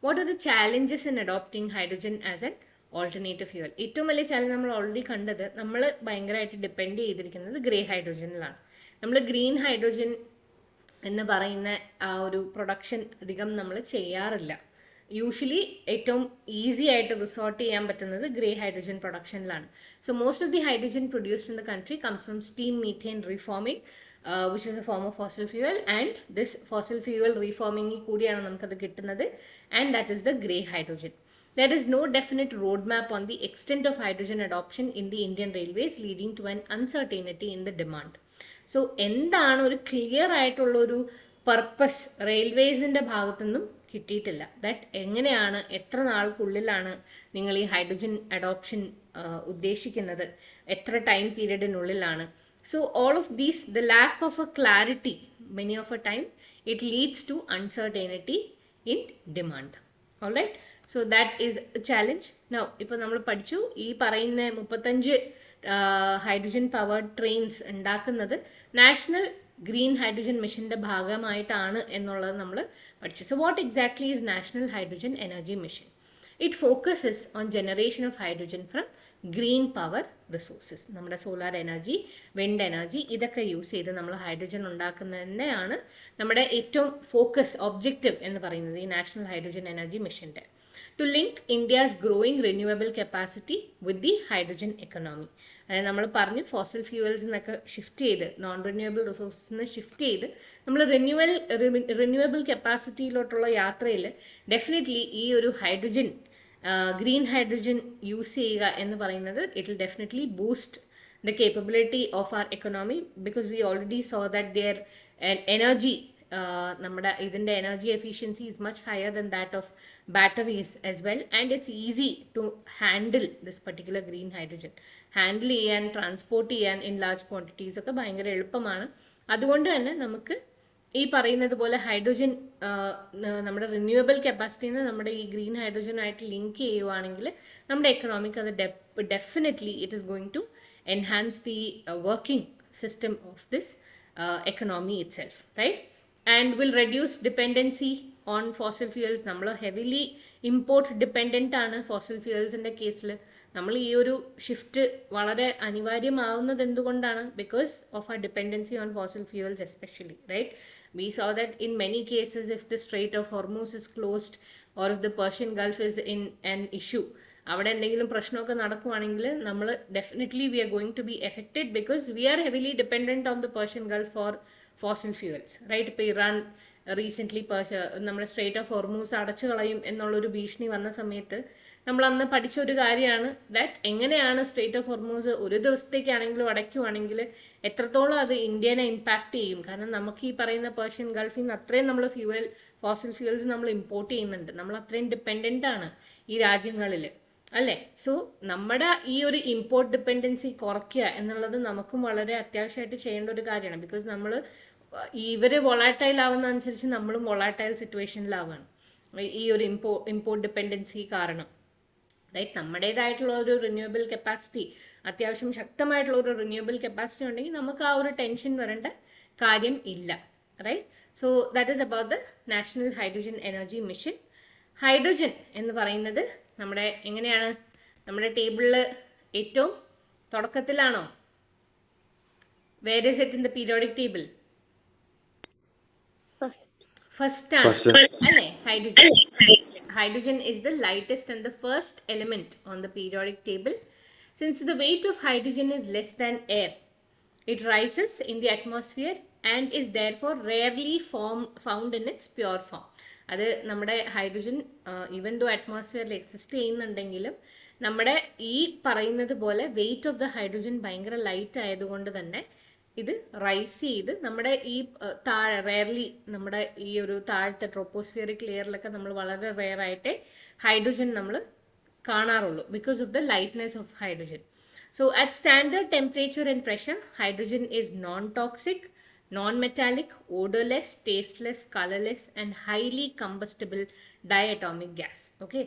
what are the challenges in adopting hydrogen as an alternative fuel? ഏറ്റവും വലിയ ചാലഞ്ച് നമ്മൾ ഓൾറെഡി കണ്ടത്, നമ്മൾ ഭയങ്കരമായിട്ട് ഡിപ്പെൻഡ് ചെയ്തിരിക്കുന്നത് ഗ്രേ ഹൈഡ്രജനിലാണ്. നമ്മൾ ഗ്രീൻ ഹൈഡ്രജൻ എന്ന് പറയുന്ന ആ ഒരു പ്രൊഡക്ഷൻ അധികം നമ്മൾ ചെയ്യാറില്ല. യൂഷ്വലി ഏറ്റവും ഈസി ആയിട്ട് റിസോർട്ട് ചെയ്യാൻ പറ്റുന്നത് ഗ്രേ ഹൈഡ്രജൻ പ്രൊഡക്ഷനിലാണ്. So most of the hydrogen produced in the country comes from steam methane reforming, which is a form of fossil fuel, and this fossil fuel reforming കൂടിയാണ് നമുക്കത് കിട്ടുന്നത്, and that is the grey hydrogen. There is no definite roadmap on the extent of hydrogen adoption in the Indian railways, leading to an uncertainty in the demand. So എന്താണ് ഒരു clear ആയിട്ടുള്ള ഒരു purpose റെയിൽവേസിൻ്റെ ഭാഗത്തുനിന്നും കിട്ടിയിട്ടില്ല. That എങ്ങനെയാണ്, എത്ര നാൾക്കുള്ളിലാണ് നിങ്ങൾ ഈ ഹൈഡ്രജൻ അഡോപ്ഷൻ ഉദ്ദേശിക്കുന്നത്, എത്ര time പീരീഡിനുള്ളിലാണ്. So all of these, the lack of a clarity, many of a time, it leads to uncertainty in demand. Alright, so that is a challenge. Now, ഇപ്പോൾ നമ്മൾ പഠിച്ചു ഈ പറയുന്ന 35 ഹൈഡ്രജൻ പവർഡ് ട്രെയിൻസ് ഉണ്ടാക്കുന്നത് national green hydrogen മിഷൻ്റെ ഭാഗമായിട്ടാണ് എന്നുള്ളത് നമ്മൾ പഠിച്ചു. So what exactly is national hydrogen energy mission? It focuses on generation of hydrogen from green power resources. നമ്മുടെ സോളാർ എനർജി, വിൻഡ് എനർജി, ഇതൊക്കെ യൂസ് ചെയ്ത് നമ്മൾ ഹൈഡ്രജൻ ഉണ്ടാക്കുന്നത് തന്നെയാണ് നമ്മുടെ ഏറ്റവും ഫോക്കസ് ഒബ്ജക്റ്റീവ് എന്ന് പറയുന്നത് ഈ നാഷണൽ ഹൈഡ്രജൻ എനർജി മിഷൻ്റെ. To link India's growing renewable capacity with the hydrogen economy. അതായത് നമ്മൾ പറഞ്ഞു ഫോസിൽ ഫ്യൂവൽസ് എന്നൊക്കെ ഷിഫ്റ്റ് ചെയ്ത് നോൺ റിന്യൂവബിൾ റിസോഴ്സസിന് ഷിഫ്റ്റ് ചെയ്ത് നമ്മൾ റിന്യൂവബിൾ കപ്പാസിറ്റിയിലോട്ടുള്ള യാത്രയിൽ ഡെഫിനറ്റ്ലി ഈ ഒരു ഹൈഡ്രജൻ ഗ്രീൻ ഹൈഡ്രജൻ യൂസ് ചെയ്യുക എന്ന് പറയുന്നത് it will definitely boost the capability of our economy, because we already so that their energy, നമ്മുടെ ഇതിൻ്റെ energy efficiency is much higher than that of batteries as well, and it's easy to handle this particular green hydrogen. Handle ചെയ്യാൻ, transport ചെയ്യാൻ in large quantities ഒക്കെ ഭയങ്കര എളുപ്പമാണ്. അതുകൊണ്ട് തന്നെ നമുക്ക് ഈ പറയുന്നത് പോലെ ഹൈഡ്രജൻ നമ്മുടെ റിന്യൂവബിൾ കപ്പാസിറ്റിനെ നമ്മുടെ ഈ ഗ്രീൻ ഹൈഡ്രജനുമായിട്ട് ലിങ്ക് ചെയ്യുവാണെങ്കിൽ നമ്മുടെ എക്കണോമിക്ക് അത് definitely it is going to enhance the working system of this economy itself, right? And will reduce dependency on fossil fuels. നമ്മൾ ഹെവിലി ഇമ്പോർട്ട് ഡിപ്പെൻഡൻ്റ് ആണ് ഫോസിൽ ഫ്യൂവൽസിൻ്റെ കേസിൽ. നമ്മൾ ഈ ഒരു ഷിഫ്റ്റ് വളരെ അനിവാര്യമാവുന്നത് എന്തുകൊണ്ടാണ്? Because of our dependency on fossil fuels especially, right? We saw that in many cases if the Strait of Hormuz is closed or if the Persian Gulf is in an issue, അവിടെ എന്തെങ്കിലും പ്രശ്നമൊക്കെ നടക്കുവാണെങ്കിൽ നമ്മൾ definitely we are going to be affected because we are heavily dependent on the Persian Gulf for fossil fuels, right? ഇപ്പോൾ Iran recently നമ്മുടെ strait of Hormuz അടച്ചു കളയും എന്നുള്ളൊരു ഭീഷണി വന്ന സമയത്ത് നമ്മൾ അന്ന് പഠിച്ച ഒരു കാര്യമാണ് ദാറ്റ് എങ്ങനെയാണ് സ്ട്രേറ്റ് ഓഫ് ഹോർമൂസ് ഒരു ദിവസത്തേക്കാണെങ്കിലും അടയ്ക്കുവാണെങ്കിൽ എത്രത്തോളം അത് ഇന്ത്യനെ ഇമ്പാക്റ്റ് ചെയ്യും. കാരണം നമുക്ക് ഈ പറയുന്ന പേർഷ്യൻ ഗൾഫിൽ നിന്ന് അത്രയും നമ്മൾ ഫോസിൽ ഫ്യൂവൽസ് നമ്മൾ ഇമ്പോർട്ട് ചെയ്യുന്നുണ്ട്. നമ്മൾ അത്രയും ഡിപ്പെൻഡൻ്റ് ആണ് ഈ രാജ്യങ്ങളിൽ, അല്ലേ? സോ നമ്മുടെ ഈ ഒരു ഇമ്പോർട്ട് ഡിപ്പെൻഡൻസി കുറയ്ക്കുക എന്നുള്ളത് നമുക്കും വളരെ അത്യാവശ്യമായിട്ട് ചെയ്യേണ്ട ഒരു കാര്യമാണ്. ബിക്കോസ് നമ്മൾ ഇവർ വൊളാറ്റൈൽ ആവുന്ന അനുസരിച്ച് നമ്മളും വൊളാറ്റൈൽ സിറ്റുവേഷനിലാവുകയാണ് ഈ ഒരു ഇമ്പോർട്ട് ഡിപ്പെൻഡൻസി കാരണം, റൈറ്റ്? നമ്മുടേതായിട്ടുള്ള ഒരു റിന്യൂവബിൾ കപ്പാസിറ്റി, അത്യാവശ്യം ശക്തമായിട്ടുള്ള ഒരു റിന്യൂവബിൾ കപ്പാസിറ്റി ഉണ്ടെങ്കിൽ നമുക്ക് ആ ഒരു ടെൻഷൻ വരേണ്ട കാര്യം ഇല്ല, right? So that is about the national hydrogen energy mission. Hydrogen എന്ന് പറയുന്നത് നമ്മുടെ എങ്ങനെയാണ്, നമ്മുടെ ടേബിളിൽ ഏറ്റവും തുടക്കത്തിലാണോ? Where is it in the periodic table? First ആണ്, അല്ലേ? Hydrogen is the lightest and the first element on the periodic table. Since the weight of hydrogen is less than air, it rises in the atmosphere and is therefore rarely found in its pure form. അത് നമ്മുടെ hydrogen even though അറ്റ്മോസ്ഫിയറിൽ exist ചെയ്യുന്നുണ്ടെങ്കിലും നമ്മുടെ ഈ പറയുന്നത് പോലെ weight of the hydrogen ഭയങ്കര light ആയതുകൊണ്ട് തന്നെ ഇത് റൈസ് ചെയ്ത് നമ്മുടെ ഈ താഴെ റെയർലി നമ്മുടെ ഈ ഒരു താഴത്തെ ട്രോപ്പോസ്ഫിയറിക് ലെയറിലൊക്കെ നമ്മൾ വളരെ റെയർ ആയിട്ട് ഹൈഡ്രജൻ നമ്മൾ കാണാറുള്ളൂ because of the lightness of hydrogen. So at standard temperature and pressure, hydrogen is non-toxic, non-metallic, odorless, tasteless, colorless and highly combustible diatomic gas. Okay,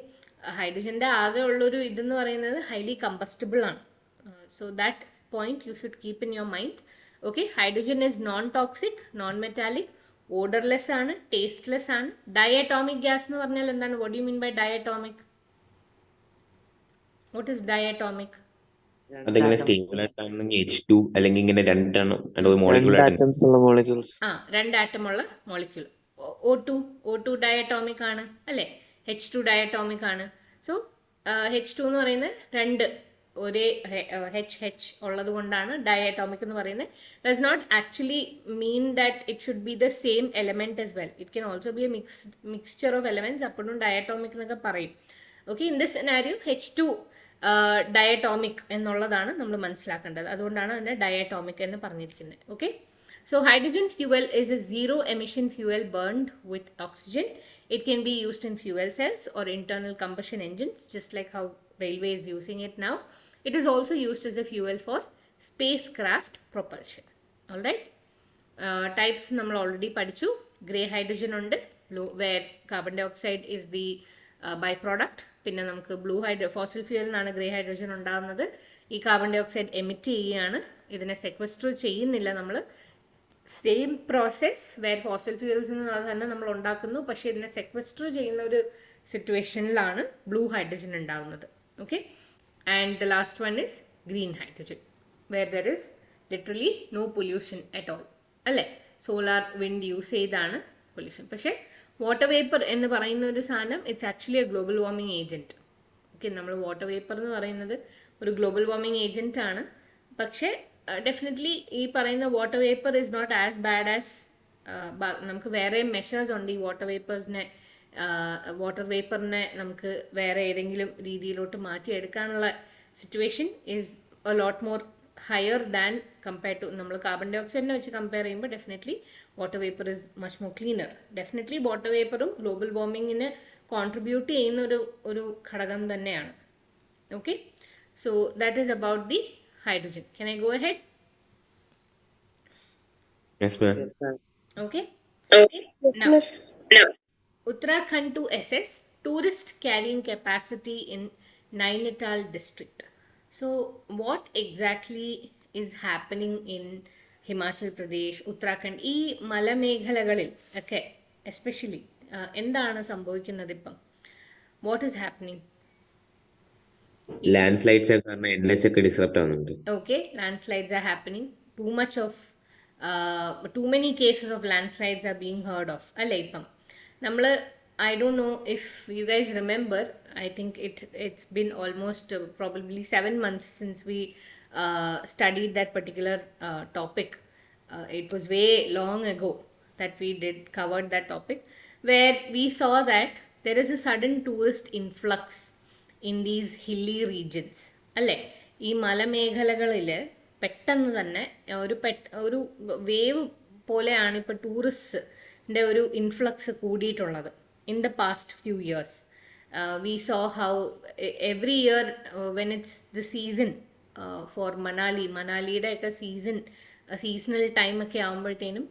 ഹൈഡ്രജൻ്റെ ആകെ ഉള്ളൊരു ഇതെന്ന് പറയുന്നത് highly combustible ആണ്. So that point you should keep in your mind. Okay, hydrogen is non-toxic, non-metallic, odorless ആണ്, tasteless ആണ്. Diatomic gas എന്ന് പറഞ്ഞാൽ എന്താണ്? What do you mean by diatomic? What is diatomic? അതിങ്ങനെ സ്റ്റേബിൾ ആയിട്ടാണെങ്കിൽ H2 അല്ലെങ്കിൽ ഇങ്ങനെ രണ്ടെണ്ണം മോളിക്യൂൾ ആയിട്ട് ആറ്റംസ് ഉള്ള മോളിക്യൂൾസ്. രണ്ട് ആറ്റമുള്ള മോളിക്യൂൾ. O2 ഡയറ്റോമിക് ആണ് അല്ലേ, H2 ഡയറ്റോമിക് ആണ്. സോ H2 എന്ന് പറയുന്നത് രണ്ട് ഒരേ H ഉള്ളത് കൊണ്ടാണ് ഡയറ്റോമിക് എന്ന് പറയുന്നത്. Does not actually mean that it should be the same element as well. It can also be a mixture of elements. അപ്പോഴും ഡയറ്റോമിക് എന്നൊക്കെ പറയും. Okay, in this scenario H2 diatomic എന്നുള്ളതാണ് നമ്മൾ മനസ്സിലാക്കേണ്ടത്. അതുകൊണ്ടാണ് അതിനെ ഡയറ്റോമിക് എന്ന് പറഞ്ഞിരിക്കുന്നത്. Okay, so hydrogen fuel is a zero emission fuel burned with oxygen. It can be used in fuel cells or internal combustion engines, just like how railway is using it now. It is also used as a fuel for spacecraft propulsion. All right, types നമ്മൾ already പഠിച്ചു. Grey hydrogen ഉണ്ട്, where carbon dioxide is the byproduct. പിന്നെ നമുക്ക് fossil fuel നിന്നാണ് grey hydrogen ഉണ്ടാകുന്നത്. ഈ carbon dioxide emit ചെയ്യുകയാണ്, ഇതിനെ സെക്വസ്റ്റർ ചെയ്യുന്നില്ല നമ്മൾ. സെയിം പ്രോസസ് വേർ ഫോസിൽ ഫ്യൂവൽസിൽ നിന്ന് തന്നെ നമ്മൾ ഉണ്ടാക്കുന്നു, പക്ഷേ ഇതിനെ സെക്വസ്റ്റർ ചെയ്യുന്ന ഒരു സിറ്റുവേഷനിലാണ് ബ്ലൂ ഹൈഡ്രജൻ ഉണ്ടാകുന്നത്. Okay, and the last one is green hydrogen, where there is literally no pollution at all അല്ലേ. സോളാർ വിൻഡ് യൂസ് ചെയ്താണ് പൊല്യൂഷൻ. പക്ഷേ വാട്ടർ വേപ്പർ എന്ന് പറയുന്ന ഒരു സാധനം it's actually a global warming agent. Okay, നമ്മൾ water vapour എന്ന് പറയുന്നത് ഒരു ഗ്ലോബൽ വാർമിംഗ് ഏജൻറ്റ് ആണ്. പക്ഷേ ഡെഫിനറ്റ്ലി ഈ പറയുന്ന water vapour is not as bad as നമുക്ക് വേറെ മെഷേഴ്സ് ഉണ്ട് ഈ വാട്ടർ വേപ്പറിനെ നമുക്ക് വേറെ ഏതെങ്കിലും രീതിയിലോട്ട് മാറ്റിയെടുക്കാനുള്ള situation is a lot more higher than compared to നമ്മൾ കാർബൺ ഡൈ ഓക്സൈഡിനെ വെച്ച് കമ്പയർ ചെയ്യുമ്പോൾ definitely water vapour is much more cleaner. Definitely water വേപ്പറും ഗ്ലോബൽ വാർമിങ്ങിന് കോൺട്രിബ്യൂട്ട് ചെയ്യുന്ന ഒരു ഘടകം തന്നെയാണ്. Okay, so that is about the hydrogen. Can I go ahead? Yes, ma'am. Okay. Yes, Now, miss. Uttarakhand to assess tourist carrying capacity in Nainital district. So, what exactly is happening in Himachal Pradesh, Uttarakhand? ഈ മലമേഖലകളിൽ ഒക്കെ especially എന്താണ് സംഭവിക്കുന്നത് ഇപ്പം? What is happening? Land slides കാരണം NH ഒക്കെ disrupt ആവുന്നുണ്ട്. Okay, landslides are happening. Too many cases of landslides are being heard of. അല്ലേ ഇപ്പം നമ്മൾ I don't know if you guys remember, I think it's been almost probably 7 months since we studied that particular topic. It was way long ago that we covered that topic, where we saw that there is a sudden tourist influx in these hilly regions. അല്ലേ, ഈ മലമേഖലകളിൽ പെട്ടെന്ന് തന്നെ ഒരു wave പോലെയാണ് ഇപ്പോൾ ടൂറിസ്റ്റിൻ്റെ ഒരു influx കൂടിയിട്ടുള്ളത്. In the past few years, we saw how every year when it's the season for Manaliയുടെ ഒക്കെ seasonal time ഒക്കെ ആകുമ്പോഴത്തേനും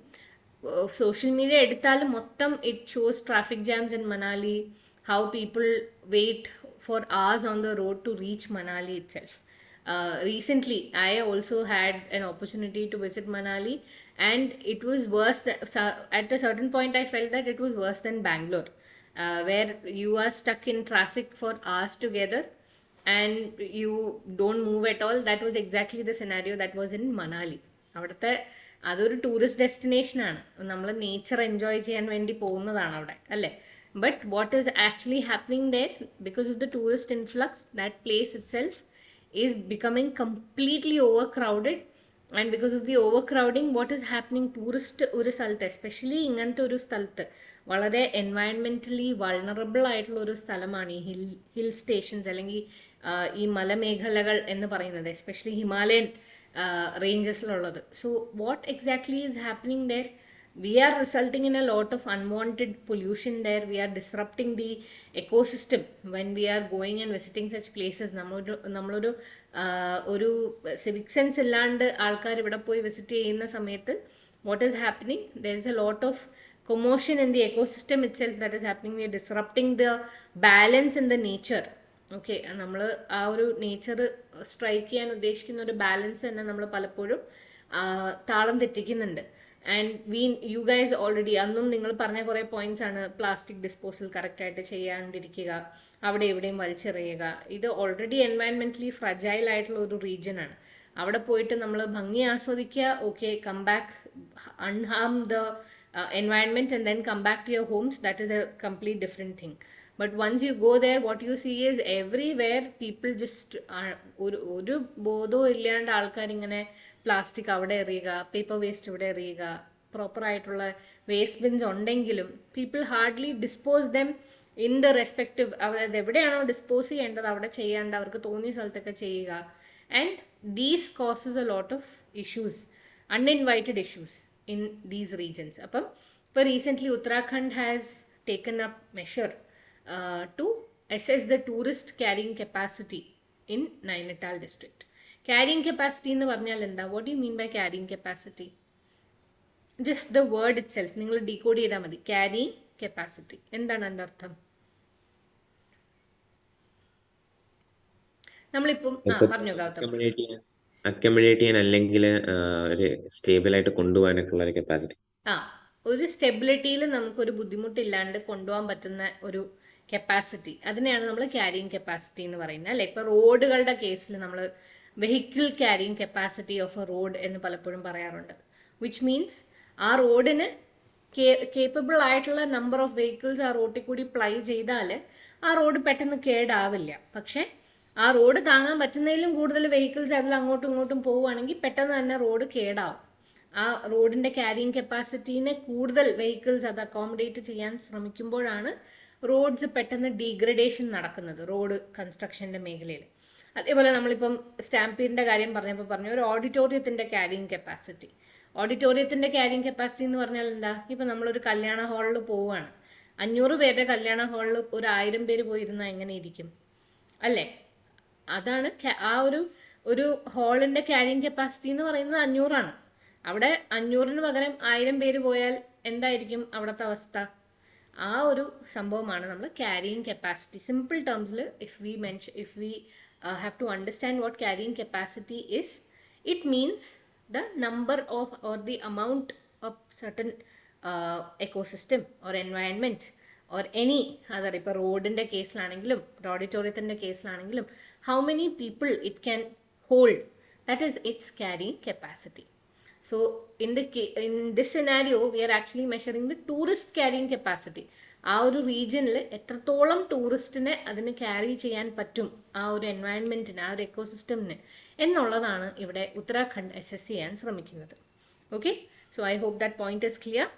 സോഷ്യൽ മീഡിയ എടുത്താൽ മൊത്തം it shows traffic jams in Manali, how people wait for hours on the road to reach Manali itself. Recently I also had an opportunity to visit Manali, and it was worse at a certain point I felt that it was worse than Bangalore, where you are stuck in traffic for hours together and you don't move at all. That was exactly the scenario that was in Manali. അവിടുത്തെ അതൊരു tourist ഡെസ്റ്റിനേഷനാണ്, നമ്മൾ nature enjoy ചെയ്യാൻ വേണ്ടി പോകുന്നതാണ് അവിടെ അല്ലേ. But what is actually happening there, because of the tourist influx, that place itself is becoming completely overcrowded, And because of the overcrowding, what is happening, tourist ഒരു സ്ഥലത്ത്, especially ഇങ്ങനത്തെ ഒരു സ്ഥലത്ത് വളരെ എൻവയൺമെന്റലി വൾണറബിൾ ആയിട്ടുള്ള ഒരു സ്ഥലമാണ് ഈ ഹിൽ സ്റ്റേഷൻസ് അല്ലെങ്കിൽ ഈ മലമേഖലകൾ എന്ന് പറയുന്നത്, എസ്പെഷ്യലി ഹിമാലയൻ റേഞ്ചസിലുള്ളത്. So what exactly is happening there? We are resulting in a lot of unwanted pollution there. We are disrupting the ecosystem when we are going and visiting such places. നമ്മളൊരു ഒരു civic sense ഇല്ലാണ്ട് ആൾക്കാർ ഇവിടെ പോയി visit ചെയ്യുന്ന സമയത്ത് what is happening, there is a lot of commotion in the ecosystem itself that is happening. We are disrupting the balance in the nature. Okay, നമ്മൾ ആ ഒരു നേച്ചർ സ്ട്രൈക്ക് ചെയ്യാൻ ഉദ്ദേശിക്കുന്ന ഒരു ബാലൻസ് തന്നെ നമ്മൾ പലപ്പോഴും താളം തെറ്റിക്കുന്നുണ്ട്. ആൻഡ് യു ഗൈസ് ഓൾറെഡി അന്നും നിങ്ങൾ പറഞ്ഞ കുറേ പോയിന്റ്സ് ആണ്. പ്ലാസ്റ്റിക് ഡിസ്പോസൽ കറക്റ്റായിട്ട് ചെയ്യാണ്ടിരിക്കുക, അവിടെ എവിടെയും വലിച്ചെറിയുക. ഇത് ഓൾറെഡി എൻവയൺമെന്റലി ഫ്രജൈൽ ആയിട്ടുള്ള ഒരു റീജിയൻ ആണ്. അവിടെ പോയിട്ട് നമ്മൾ ഭംഗി ആസ്വദിക്കുക, ഓക്കെ, കം ബാക്ക്, അൺഹാം the environment and then come back to your homes, that is a complete different thing. But once you go there, what you see is everywhere people just ഒരു ബോധവും ഇല്ലാണ്ട് ആൾക്കാർ ഇങ്ങനെ പ്ലാസ്റ്റിക് അവിടെ എറിയുക, paper waste ഇവിടെ എറിയുക. Proper ആയിട്ടുള്ള waste Bins ഉണ്ടെങ്കിലും people hardly dispose them in the respective, അത് എവിടെയാണോ ഡിസ്പോസ് ചെയ്യേണ്ടത് അവിടെ ചെയ്യാണ്ട് അവർക്ക് തോന്നിയ സ്ഥലത്തൊക്കെ ചെയ്യുക. And these causes A lot of issues, uninvited issues in these regions. Appo recently Uttarakhand has taken up measure to assess the tourist carrying capacity in Nainital district. Carrying capacity ennu parnal endha? What do you mean by carrying capacity? Just the word itself ningal decode cheyda madi. Carrying capacity endana ande artham? നമ്മളിപ്പം പറഞ്ഞു Gautam. Accommodate ചെയ്യാൻ അല്ലെങ്കിൽ ഒരു stable ആയിട്ട് കൊണ്ടുപോകാനൊക്കെ ഉള്ള ഒരു capacity. ഒരു സ്റ്റെബിലിറ്റിയിൽ നമുക്കൊരു ബുദ്ധിമുട്ടില്ലാണ്ട് കൊണ്ടുപോകാൻ പറ്റുന്ന ഒരു കപ്പാസിറ്റി, അതിനെയാണ് നമ്മൾ ക്യാരിയിങ് കപ്പാസിറ്റി എന്ന് പറയുന്നത്, അല്ലെ? ഇപ്പൊ റോഡുകളുടെ കേസിൽ നമ്മൾ vehicle carrying capacity of A road എന്ന് പലപ്പോഴും പറയാറുണ്ട്. വിച്ച് മീൻസ് ആ റോഡിന് കേപ്പബിൾ ആയിട്ടുള്ള നമ്പർ ഓഫ് വെഹിക്കിൾസ് ആ റോഡിൽ കൂടി പ്ലൈ ചെയ്താൽ ആ റോഡ് പെട്ടെന്ന് കേടാവില്ല. പക്ഷെ ആ റോഡ് താങ്ങാൻ പറ്റുന്നതിലും കൂടുതൽ വെഹിക്കിൾസ് അതിൽ അങ്ങോട്ടും ഇങ്ങോട്ടും പോവുകയാണെങ്കിൽ പെട്ടെന്ന് തന്നെ റോഡ് കേടാവും. ആ റോഡിന്റെ ക്യാരിയിങ് കപ്പാസിറ്റീനെ കൂടുതൽ വെഹിക്കിൾസ് അത് അക്കോമഡേറ്റ് ചെയ്യാൻ ശ്രമിക്കുമ്പോഴാണ് റോഡ്സ് പെട്ടെന്ന് ഡീഗ്രഡേഷൻ നടക്കുന്നത് റോഡ് കൺസ്ട്രക്ഷന്റെ മേഖലയിൽ. അതേപോലെ നമ്മളിപ്പം സ്റ്റാമ്പീഡിന്റെ കാര്യം പറഞ്ഞപ്പോൾ പറഞ്ഞു ഒരു ഓഡിറ്റോറിയത്തിന്റെ ക്യാരിയിങ് കപ്പാസിറ്റി. ഓഡിറ്റോറിയത്തിന്റെ ക്യാരിയിങ് കപ്പാസിറ്റി എന്ന് പറഞ്ഞാൽ എന്താ? ഇപ്പം നമ്മളൊരു കല്യാണ ഹാളിൽ പോവുകയാണ്, 500 പേരുടെ കല്യാണ ഹാളിൽ ഒരു 1000 പേര് പോയിരുന്നാൽ എങ്ങനെ ഇരിക്കും, അല്ലേ? അതാണ് ആ ഒരു ഹാളിന്റെ ക്യാരിയിങ് കപ്പാസിറ്റി എന്ന് പറയുന്നത് 500 ആണ്. അവിടെ 500-ന് പകരം 1000 പേര് പോയാൽ എന്തായിരിക്കും അവിടുത്തെ അവസ്ഥ? ആ ഒരു സംഭവമാണ് നമ്മൾ ക്യാരിയിങ് കപ്പാസിറ്റി. സിമ്പിൾ ടേംസിൽ if we have to understand what carrying capacity is, it means the number of or the amount of certain ecosystem or environment or any other, ഇപ്പോൾ റോഡിന്റെ കേസിലാണെങ്കിലും ഓഡിറ്റോറിയത്തിന്റെ കേസിലാണെങ്കിലും how many people it can hold, that is its carrying capacity. So in this scenario we are actually measuring the tourist carrying capacity. ആ ഒരു റീജിയനിൽ എത്രത്തോളം ടൂറിസ്റ്റിനെ അതിന് carry ചെയ്യാൻ പറ്റും, ആ ഒരു എൻവയൺമെന്റിന്, ആ ഒരു എക്കോസിസ്റ്റമിന് എന്നുള്ളതാണ് ഇവിടെ ഉത്തരാഖണ്ഡ് അസസ് ചെയ്യാൻ ശ്രമിക്കുന്നത്. Okay, so I hope that point is clear.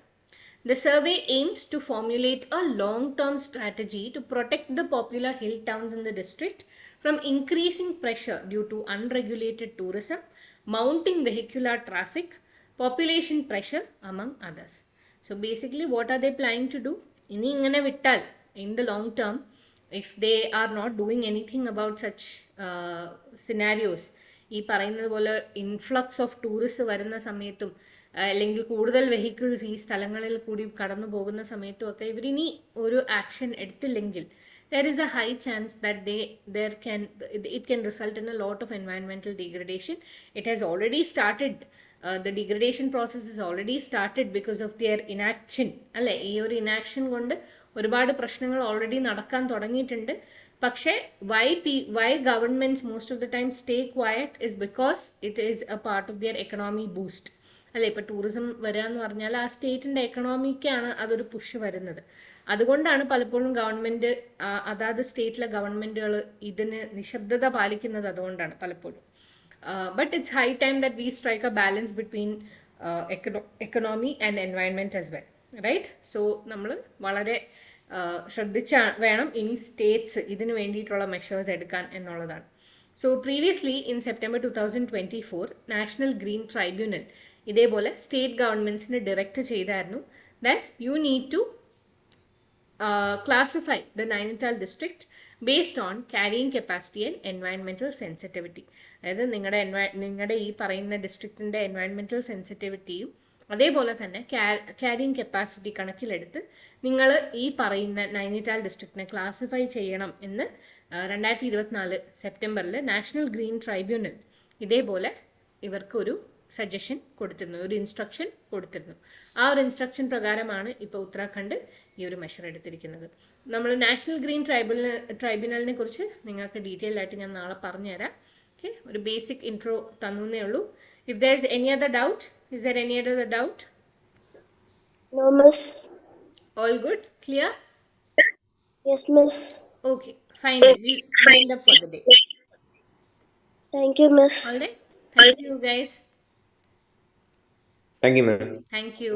The survey aims to formulate a long-term strategy to protect the popular hill towns in the district from increasing pressure due to unregulated tourism, mounting vehicular traffic, population pressure, among others. So basically what are they planning to do? Ini ingane vittal in the long term, if they are not doing anything about such scenarios, ഈ പറയുന്നത് പോലെ influx of tourist വരുന്ന സമയത്തും അല്ലെങ്കിൽ കൂടുതൽ vehicles ഈ സ്ഥലങ്ങളിൽ കൂടി കടന്നു പോകുന്ന സമയത്തും ഒക്കെ ഇവരിനി ഒരു action എടുത്തില്ലെങ്കിൽ there is a high chance that it can result in a lot of environmental degradation. It has already started. The degradation process is already started because of their inaction, അല്ലെ? ഈ ഒരു ഇനാക്ഷൻ കൊണ്ട് ഒരുപാട് പ്രശ്നങ്ങൾ already നടക്കാൻ തുടങ്ങിയിട്ടുണ്ട്. പക്ഷേ why governments most of the time stay quiet is because it is a part of their economy boost, അല്ലെ? ഇപ്പൊ ടൂറിസം വരിക എന്ന് പറഞ്ഞാൽ ആ സ്റ്റേറ്റിന്റെ എക്കണോമിക്കാണ് അതൊരു പുഷ് വരുന്നത്. അതുകൊണ്ടാണ് പലപ്പോഴും ഗവൺമെന്റ്, അതാത് സ്റ്റേറ്റിലെ ഗവൺമെന്റുകൾ ഇതിന് നിശബ്ദത പാലിക്കുന്നത്. അതുകൊണ്ടാണ് പലപ്പോഴും. But it's high time that we strike a balance between economy and environment as well, right? So നമ്മൾ വളരെ ശ്രദ്ധിച്ച് വേണം ഇനി സ്റ്റേറ്റ്സ് ഇതിന് വേണ്ടിയിട്ടുള്ള മെഷേഴ്സ് എടുക്കാൻ എന്നുള്ളതാണ്. So previously in September 2024 national green tribunal ഇതേപോലെ സ്റ്റേറ്റ് ഗവൺമെൻറ്റ്സിന് ഡയറക്റ്റ് ചെയ്തായിരുന്നു that you need to classify the Nainital district based on carrying capacity and environmental sensitivity. അതായത് നിങ്ങളുടെ ഈ പറയുന്ന ഡിസ്ട്രിക്റ്റിൻ്റെ എൻവയൺമെൻറ്റൽ സെൻസിറ്റിവിറ്റിയും അതേപോലെ തന്നെ ക്യാരിങ് കപ്പാസിറ്റി കണക്കിലെടുത്ത് നിങ്ങൾ ഈ പറയുന്ന നൈനിറ്റാൽ ഡിസ്ട്രിക്റ്റിനെ ക്ലാസിഫൈ ചെയ്യണം എന്ന് 2024 സെപ്റ്റംബറിൽ നാഷണൽ ഗ്രീൻ ട്രൈബ്യൂണൽ ഇതേപോലെ ഇവർക്കൊരു സജഷൻ കൊടുത്തിരുന്നു, ഒരു ഇൻസ്ട്രക്ഷൻ കൊടുത്തിരുന്നു. ആ ഒരു ഇൻസ്ട്രക്ഷൻ പ്രകാരമാണ് ഇപ്പോൾ ഉത്തരാഖണ്ഡ് ഈ ഒരു മെഷർ എടുത്തിരിക്കുന്നത്. നമ്മൾ നാഷണൽ ഗ്രീൻ ട്രൈബ്യൂണലിനെ കുറിച്ച് നിങ്ങൾക്ക് ഡീറ്റെയിൽ ആയിട്ട് ഞാൻ നാളെ പറഞ്ഞുതരാം. ഓക്കെ, ഒരു ബേസിക് ഇൻട്രോ തന്നേ ഉള്ളൂ. If there is any other doubt, is there any other doubt? No, miss. All good? Clear? Yes, miss. Okay, fine. We'll wind up for the day. Thank you, miss. All right. Thank you, guys. Thank you, ma'am. Thank you.